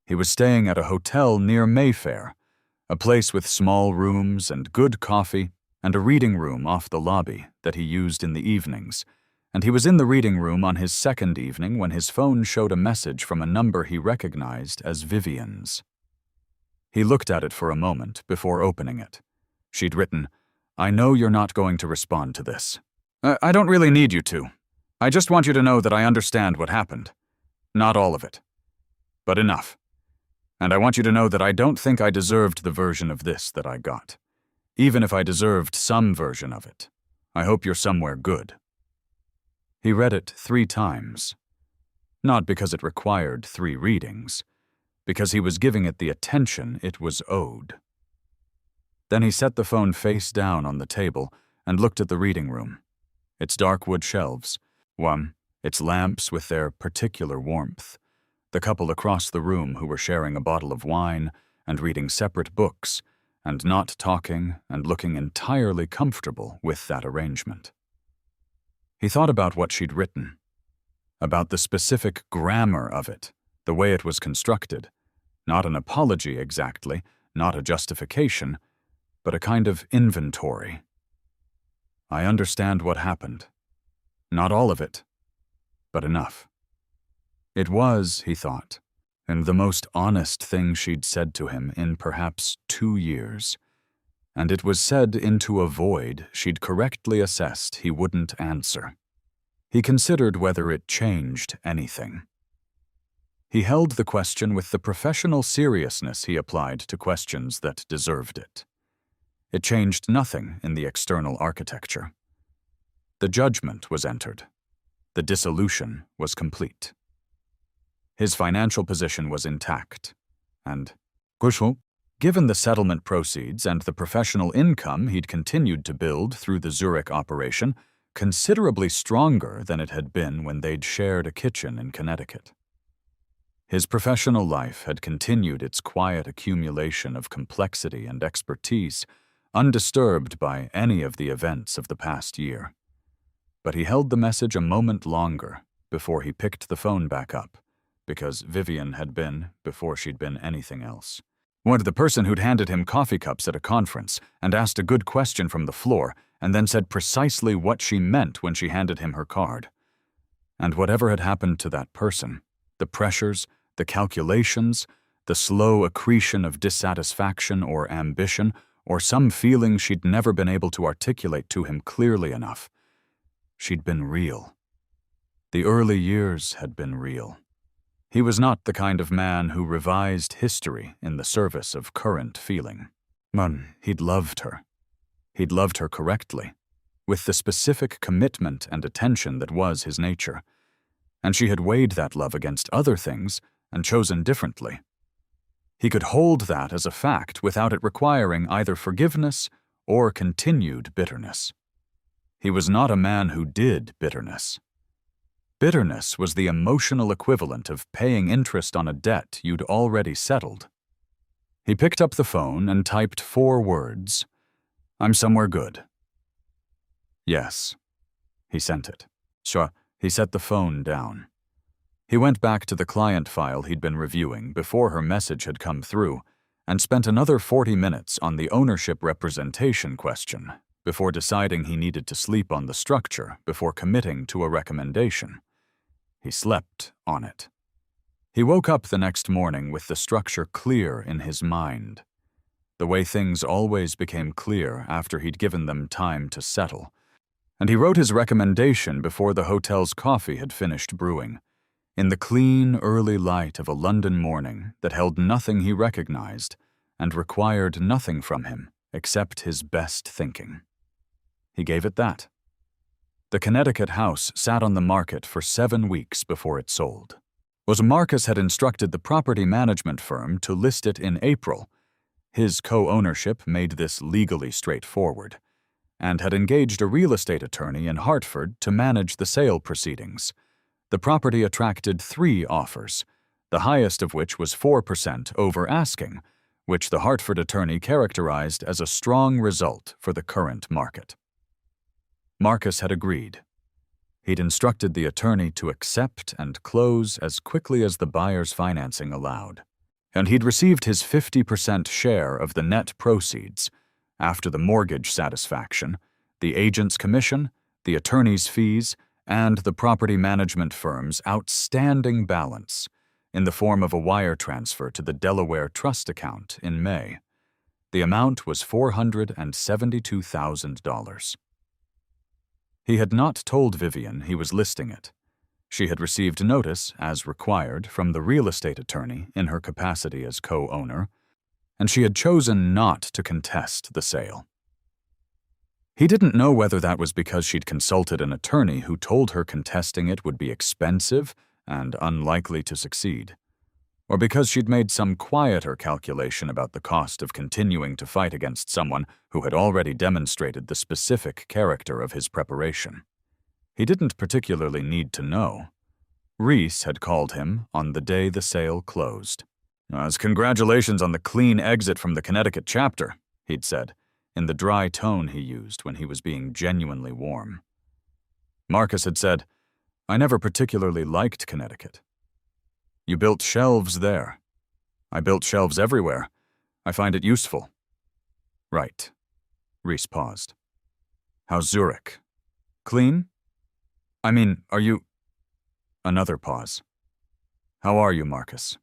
He was staying at a hotel near Mayfair, a place with small rooms and good coffee and a reading room off the lobby that he used in the evenings, and he was in the reading room on his second evening when his phone showed a message from a number he recognized as Vivian's. He looked at it for a moment before opening it. She'd written, "I know you're not going to respond to this. I don't really need you to. I just want you to know that I understand what happened. Not all of it, but enough. And I want you to know that I don't think I deserved the version of this that I got. Even if I deserved some version of it, I hope you're somewhere good." He read it 3 times. Not because it required 3 readings, because he was giving it the attention it was owed. Then he set the phone face down on the table and looked at the reading room. Its dark wood shelves, its lamps with their particular warmth, the couple across the room who were sharing a bottle of wine and reading separate books and not talking and looking entirely comfortable with that arrangement. He thought about what she'd written, about the specific grammar of it, the way it was constructed, not an apology exactly, not a justification, but a kind of inventory. "I understand what happened. Not all of it, but enough. It was, he thought, and the most honest thing she'd said to him in perhaps 2 years, and it was said into a void she'd correctly assessed he wouldn't answer. He considered whether it changed anything. He held the question with the professional seriousness he applied to questions that deserved it. It changed nothing in the external architecture. The judgment was entered. The dissolution was complete. His financial position was intact, and, given the settlement proceeds and the professional income he'd continued to build through the Zurich operation, considerably stronger than it had been when they'd shared a kitchen in Connecticut. His professional life had continued its quiet accumulation of complexity and expertise, undisturbed by any of the events of the past year. But he held the message a moment longer before he picked the phone back up, because Vivian had been, before she'd been anything else, the person who'd handed him coffee cups at a conference and asked a good question from the floor and then said precisely what she meant when she handed him her card. And whatever had happened to that person, the pressures, the calculations, the slow accretion of dissatisfaction or ambition, or some feeling she'd never been able to articulate to him clearly enough, she'd been real. The early years had been real. He was not the kind of man who revised history in the service of current feeling. He'd loved her. He'd loved her correctly, with the specific commitment and attention that was his nature, and she had weighed that love against other things and chosen differently. He could hold that as a fact without it requiring either forgiveness or continued bitterness. He was not a man who did bitterness. Bitterness was the emotional equivalent of paying interest on a debt you'd already settled. He picked up the phone and typed 4 words. "I'm somewhere good." "Yes." He sent it. Sure. He set the phone down. He went back to the client file he'd been reviewing before her message had come through and spent another 40 minutes on the ownership representation question before deciding he needed to sleep on the structure before committing to a recommendation. He slept on it. He woke up the next morning with the structure clear in his mind, the way things always became clear after he'd given them time to settle, and he wrote his recommendation before the hotel's coffee had finished brewing, in the clean, early light of a London morning that held nothing he recognized and required nothing from him except his best thinking. He gave it that. The Connecticut house sat on the market for 7 weeks before it sold. Marcus had instructed the property management firm to list it in April. His co-ownership made this legally straightforward, and had engaged a real estate attorney in Hartford to manage the sale proceedings. The property attracted 3 offers, the highest of which was 4% over asking, which the Hartford attorney characterized as a strong result for the current market. Marcus had agreed. He'd instructed the attorney to accept and close as quickly as the buyer's financing allowed, and he'd received his 50% share of the net proceeds after the mortgage satisfaction, the agent's commission, the attorney's fees, and the property management firm's outstanding balance in the form of a wire transfer to the Delaware Trust account in May. The amount was $472,000. He had not told Vivian he was listing it. She had received notice, as required, from the real estate attorney in her capacity as co-owner, and she had chosen not to contest the sale. He didn't know whether that was because she'd consulted an attorney who told her contesting it would be expensive and unlikely to succeed, or because she'd made some quieter calculation about the cost of continuing to fight against someone who had already demonstrated the specific character of his preparation. He didn't particularly need to know. Reese had called him on the day the sale closed. "Congratulations on the clean exit from the Connecticut chapter," he'd said, in the dry tone he used when he was being genuinely warm. Marcus had said, "I never particularly liked Connecticut." "You built shelves there." "I built shelves everywhere. I find it useful." "Right." Reese paused. "How's Zurich? Clean? I mean, are you..." Another pause. "How are you, Marcus?"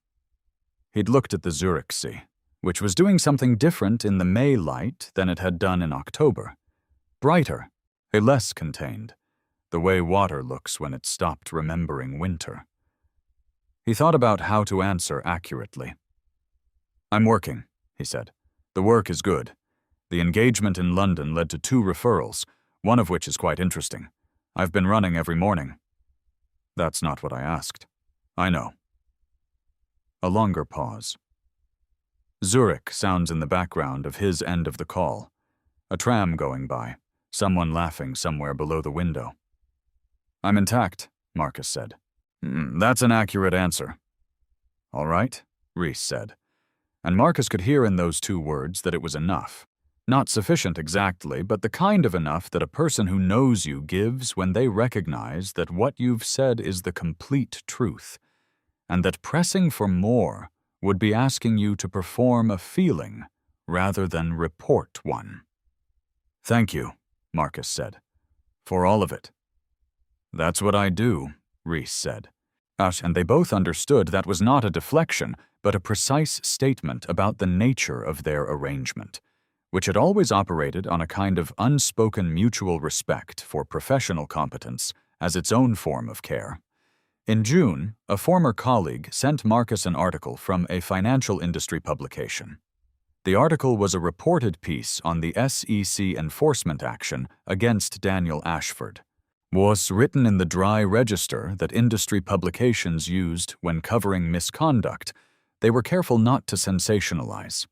He'd looked at the Zurich Sea, which was doing something different in the May light than it had done in October. Brighter, a less contained, the way water looks when it's stopped remembering winter. He thought about how to answer accurately. "I'm working," he said. "The work is good. The engagement in London led to 2 referrals, one of which is quite interesting. I've been running every morning." "That's not what I asked." "I know." A longer pause. Zurich sounds in the background of his end of the call. A tram going by, someone laughing somewhere below the window. "I'm intact," Marcus said. "That's an accurate answer." "All right," Reese said. And Marcus could hear in those 2 words that it was enough. Not sufficient exactly, but the kind of enough that a person who knows you gives when they recognize that what you've said is the complete truth, and that pressing for more would be asking you to perform a feeling rather than report one. "Thank you," Marcus said, "for all of it." "That's what I do," Reese said. And they both understood that was not a deflection, but a precise statement about the nature of their arrangement, which had always operated on a kind of unspoken mutual respect for professional competence as its own form of care. In June, a former colleague sent Marcus an article from a financial industry publication. The article was a reported piece on the SEC enforcement action against Daniel Ashford. Was written in the dry register that industry publications used when covering misconduct. They were careful not to sensationalize.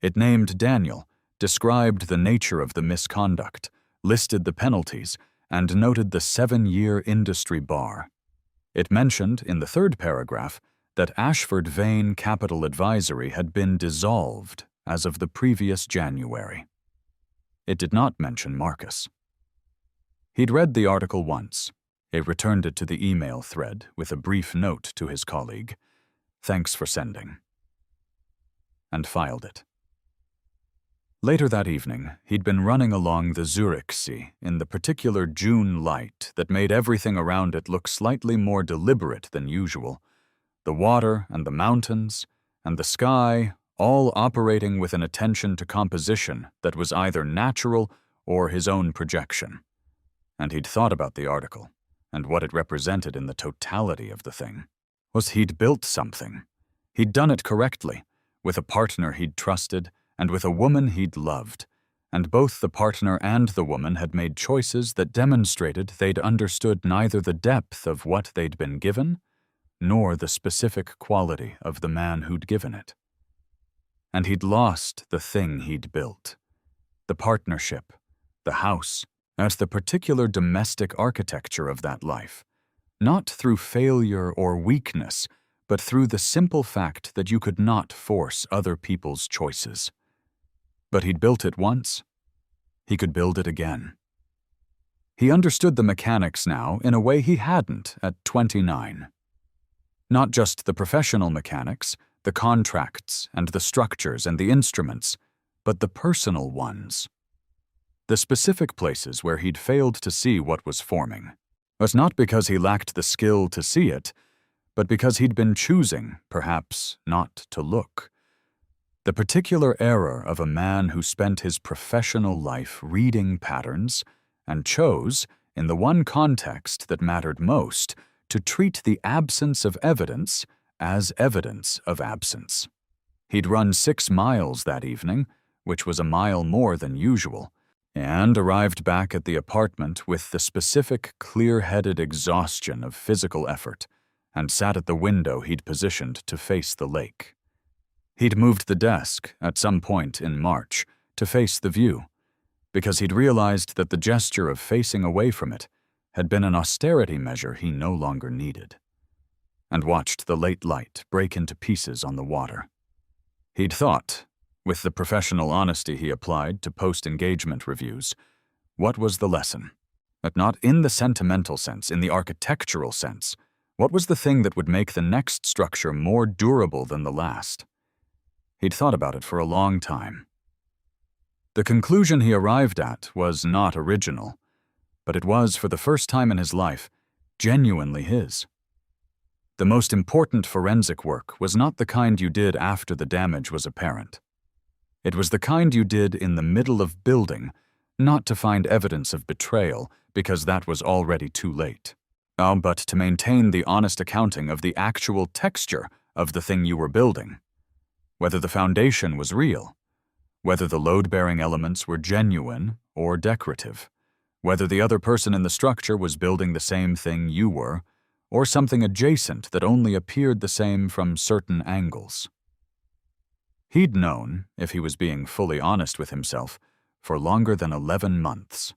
It named Daniel, described the nature of the misconduct, listed the penalties, and noted the 7-year industry bar. It mentioned, in the 3rd paragraph, that Ashford Vane Capital Advisory had been dissolved as of the previous January. It did not mention Marcus. He'd read the article once. He returned it to the email thread with a brief note to his colleague, "Thanks for sending," and filed it. Later that evening, he'd been running along the Zurich Sea in the particular June light that made everything around it look slightly more deliberate than usual. The water and the mountains and the sky all operating with an attention to composition that was either natural or his own projection. And he'd thought about the article and what it represented in the totality of the thing. He'd built something. He'd done it correctly, with a partner he'd trusted and with a woman he'd loved, and both the partner and the woman had made choices that demonstrated they'd understood neither the depth of what they'd been given, nor the specific quality of the man who'd given it. And he'd lost the thing he'd built, the partnership, the house, as the particular domestic architecture of that life, not through failure or weakness, but through the simple fact that you could not force other people's choices. But he'd built it once. He could build it again. He understood the mechanics now in a way he hadn't at 29. Not just the professional mechanics, the contracts and the structures and the instruments, but the personal ones. The specific places where he'd failed to see what was forming was not because he lacked the skill to see it, but because he'd been choosing, perhaps, not to look. The particular error of a man who spent his professional life reading patterns and chose, in the one context that mattered most, to treat the absence of evidence as evidence of absence. He'd run 6 miles that evening, which was a mile more than usual, and arrived back at the apartment with the specific clear-headed exhaustion of physical effort, and sat at the window he'd positioned to face the lake. He'd moved the desk, at some point in March, to face the view, because he'd realized that the gesture of facing away from it had been an austerity measure he no longer needed, and watched the late light break into pieces on the water. He'd thought, with the professional honesty he applied to post-engagement reviews, what was the lesson? But not in the sentimental sense, in the architectural sense. What was the thing that would make the next structure more durable than the last? He'd thought about it for a long time. The conclusion he arrived at was not original, but it was, for the first time in his life, genuinely his. The most important forensic work was not the kind you did after the damage was apparent. It was the kind you did in the middle of building, not to find evidence of betrayal, because that was already too late. But to maintain the honest accounting of the actual texture of the thing you were building. Whether the foundation was real, whether the load-bearing elements were genuine or decorative, whether the other person in the structure was building the same thing you were, or something adjacent that only appeared the same from certain angles. He'd known, if he was being fully honest with himself, for longer than 11 months.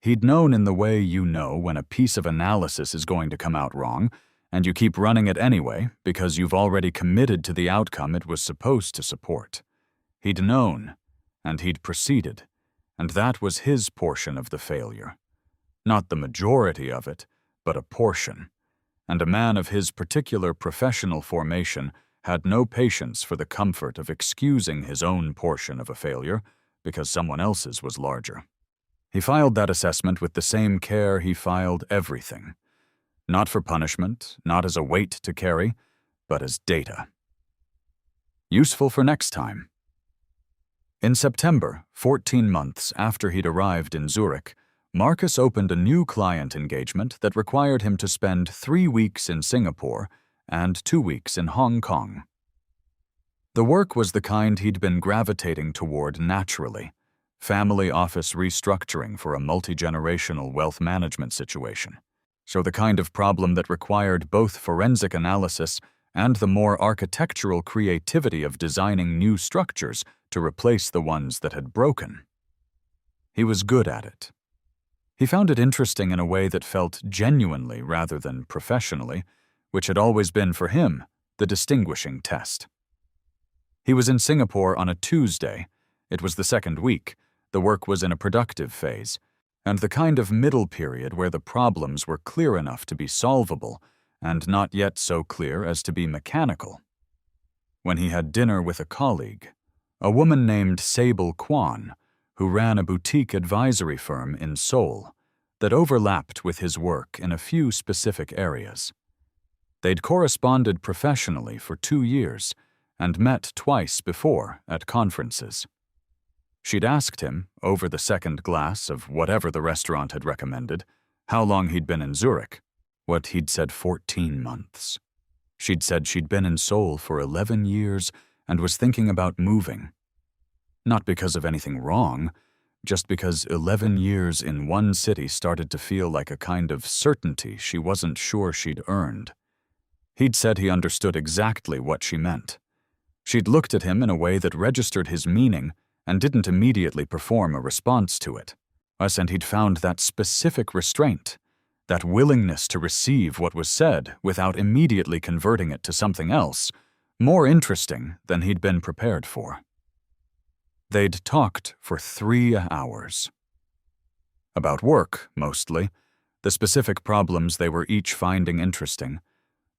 He'd known in the way you know when a piece of analysis is going to come out wrong, and you keep running it anyway because you've already committed to the outcome it was supposed to support. He'd known, and he'd proceeded, and that was his portion of the failure. Not the majority of it, but a portion. And a man of his particular professional formation had no patience for the comfort of excusing his own portion of a failure because someone else's was larger. He filed that assessment with the same care he filed everything. Not for punishment, not as a weight to carry, but as data. Useful for next time. In September, 14 months after he'd arrived in Zurich, Marcus opened a new client engagement that required him to spend 3 weeks in Singapore and 2 weeks in Hong Kong. The work was the kind he'd been gravitating toward naturally, family office restructuring for a multi-generational wealth management situation. So the kind of problem that required both forensic analysis and the more architectural creativity of designing new structures to replace the ones that had broken. He was good at it. He found it interesting in a way that felt genuinely rather than professionally, which had always been for him the distinguishing test. He was in Singapore on a Tuesday. It was the second week. The work was in a productive phase, and the kind of middle period where the problems were clear enough to be solvable and not yet so clear as to be mechanical. When he had dinner with a colleague, a woman named Sable Kwan, who ran a boutique advisory firm in Seoul that overlapped with his work in a few specific areas. They'd corresponded professionally for 2 years and met twice before at conferences. She'd asked him, over the second glass of whatever the restaurant had recommended, how long he'd been in Zurich. What he'd said 14 months. She'd said she'd been in Seoul for 11 years and was thinking about moving. Not because of anything wrong, just because 11 years in one city started to feel like a kind of certainty she wasn't sure she'd earned. He'd said he understood exactly what she meant. She'd looked at him in a way that registered his meaning and didn't immediately perform a response to it. And he'd found that specific restraint, that willingness to receive what was said without immediately converting it to something else, more interesting than he'd been prepared for. They'd talked for 3 hours. About work, mostly, the specific problems they were each finding interesting,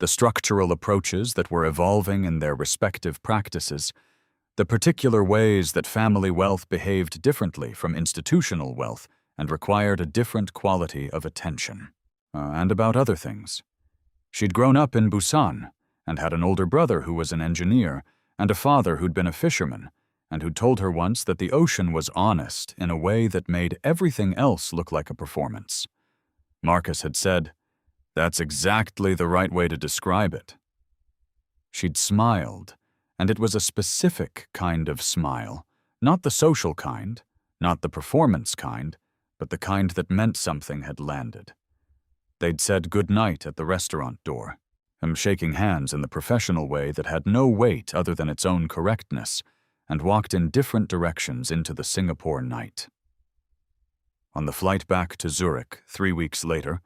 the structural approaches that were evolving in their respective practices, the particular ways that family wealth behaved differently from institutional wealth and required a different quality of attention. And about other things. She'd grown up in Busan and had an older brother who was an engineer and a father who'd been a fisherman and who'd told her once that the ocean was honest in a way that made everything else look like a performance. Marcus had said, "That's exactly the right way to describe it." She'd smiled, and it was a specific kind of smile, not the social kind, not the performance kind, but the kind that meant something had landed. They'd said good night at the restaurant door, shaking hands in the professional way that had no weight other than its own correctness, and walked in different directions into the Singapore night. On the flight back to Zurich 3 weeks later,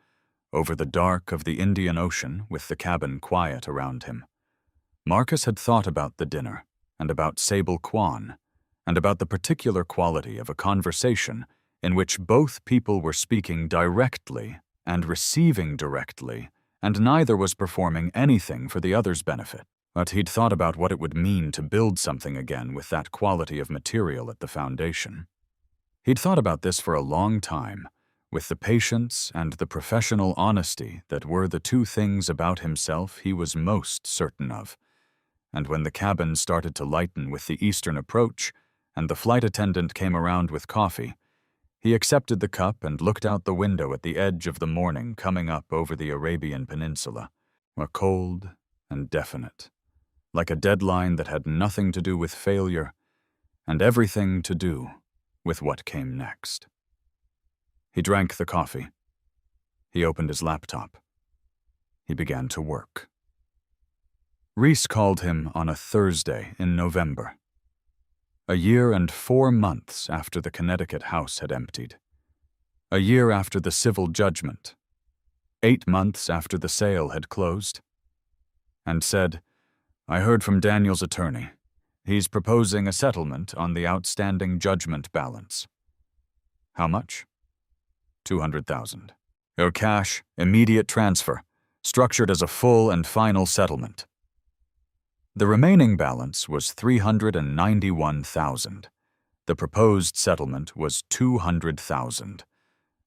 over the dark of the Indian Ocean with the cabin quiet around him, Marcus had thought about the dinner, and about Sable Kwan, and about the particular quality of a conversation in which both people were speaking directly and receiving directly, and neither was performing anything for the other's benefit. But he'd thought about what it would mean to build something again with that quality of material at the foundation. He'd thought about this for a long time, with the patience and the professional honesty that were the two things about himself he was most certain of. And when the cabin started to lighten with the eastern approach, and the flight attendant came around with coffee, he accepted the cup and looked out the window at the edge of the morning coming up over the Arabian Peninsula, cold and definite, like a deadline that had nothing to do with failure and everything to do with what came next. He drank the coffee. He opened his laptop. He began to work. Reese called him on a Thursday in November, a year and 4 months after the Connecticut house had emptied, a year after the civil judgment, 8 months after the sale had closed, and said, "I heard from Daniel's attorney. He's proposing a settlement on the outstanding judgment balance." "How much?" $200,000. Cash, immediate transfer, structured as a full and final settlement. The remaining balance was $391,000. The proposed settlement was $200,000.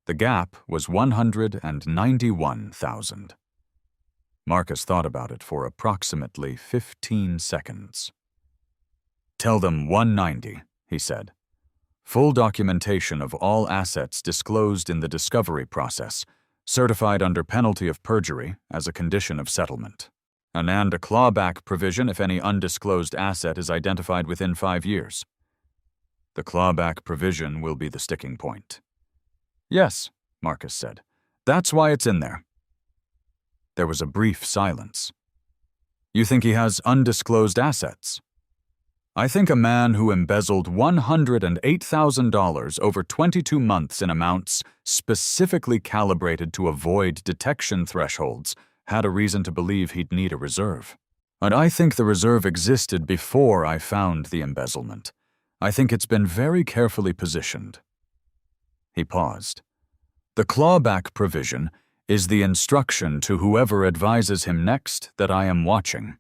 The gap was $191,000. Marcus thought about it for approximately 15 seconds. "Tell them $190," he said. "Full documentation of all assets disclosed in the discovery process, certified under penalty of perjury as a condition of settlement. And a clawback provision if any undisclosed asset is identified within 5 years. The clawback provision will be the sticking point." "Yes," Marcus said. "That's why it's in there." There was a brief silence. "You think he has undisclosed assets?" "I think a man who embezzled $108,000 over 22 months in amounts specifically calibrated to avoid detection thresholds had a reason to believe he'd need a reserve. And I think the reserve existed before I found the embezzlement. I think it's been very carefully positioned." He paused. "The clawback provision is the instruction to whoever advises him next that I am watching."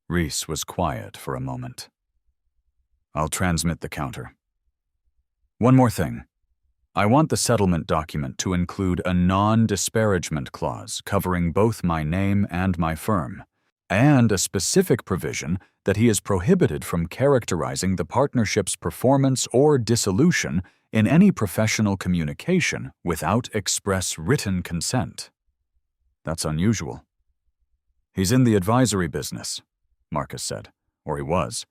Reese was quiet for a moment. "I'll transmit the counter. One more thing. I want the settlement document to include a non-disparagement clause covering both my name and my firm, and a specific provision that he is prohibited from characterizing the partnership's performance or dissolution in any professional communication without express written consent." "That's unusual." "He's in the advisory business," Marcus said, "or he was.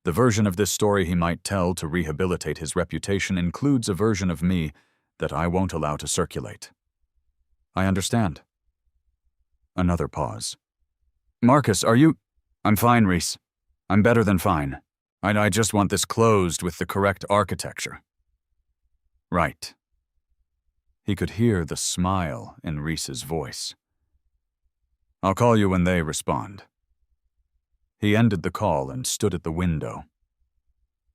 The version of this story he might tell to rehabilitate his reputation includes a version of me that I won't allow to circulate." "I understand." Another pause. "Marcus, are you—" "I'm fine, Reese. I'm better than fine. I just want this closed with the correct architecture." "Right." He could hear the smile in Reese's voice. "I'll call you when they respond." He ended the call and stood at the window.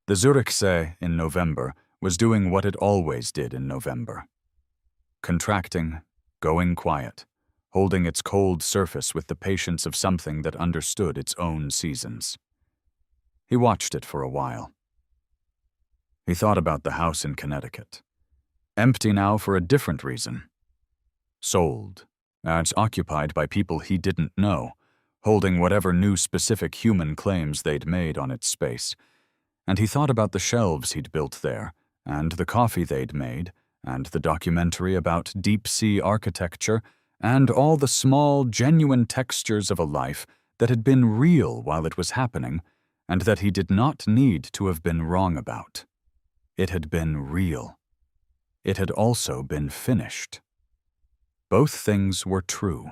The Zürichsee in November was doing what it always did in November. Contracting, going quiet, holding its cold surface with the patience of something that understood its own seasons. He watched it for a while. He thought about the house in Connecticut. Empty now for a different reason. Sold, and occupied by people he didn't know, holding whatever new specific human claims they'd made on its space. And he thought about the shelves he'd built there, and the coffee they'd made, and the documentary about deep-sea architecture, and all the small, genuine textures of a life that had been real while it was happening, and that he did not need to have been wrong about. It had been real. It had also been finished. Both things were true.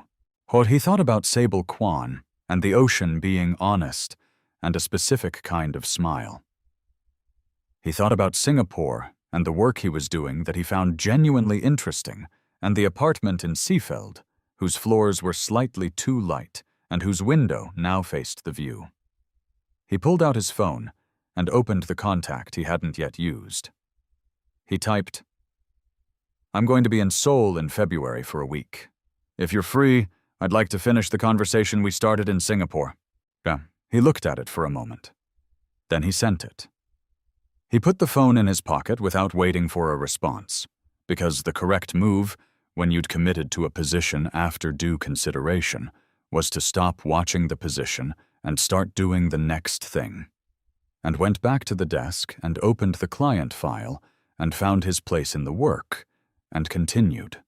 He thought about Sable Kwan and the ocean being honest and a specific kind of smile. He thought about Singapore and the work he was doing that he found genuinely interesting, and the apartment in Seefeld, whose floors were slightly too light and whose window now faced the view. He pulled out his phone and opened the contact he hadn't yet used. He typed, "I'm going to be in Seoul in February for a week. If you're free, I'd like to finish the conversation we started in Singapore." He looked at it for a moment. Then he sent it. He put the phone in his pocket without waiting for a response, because the correct move, when you'd committed to a position after due consideration, was to stop watching the position and start doing the next thing. And went back to the desk and opened the client file and found his place in the work and continued.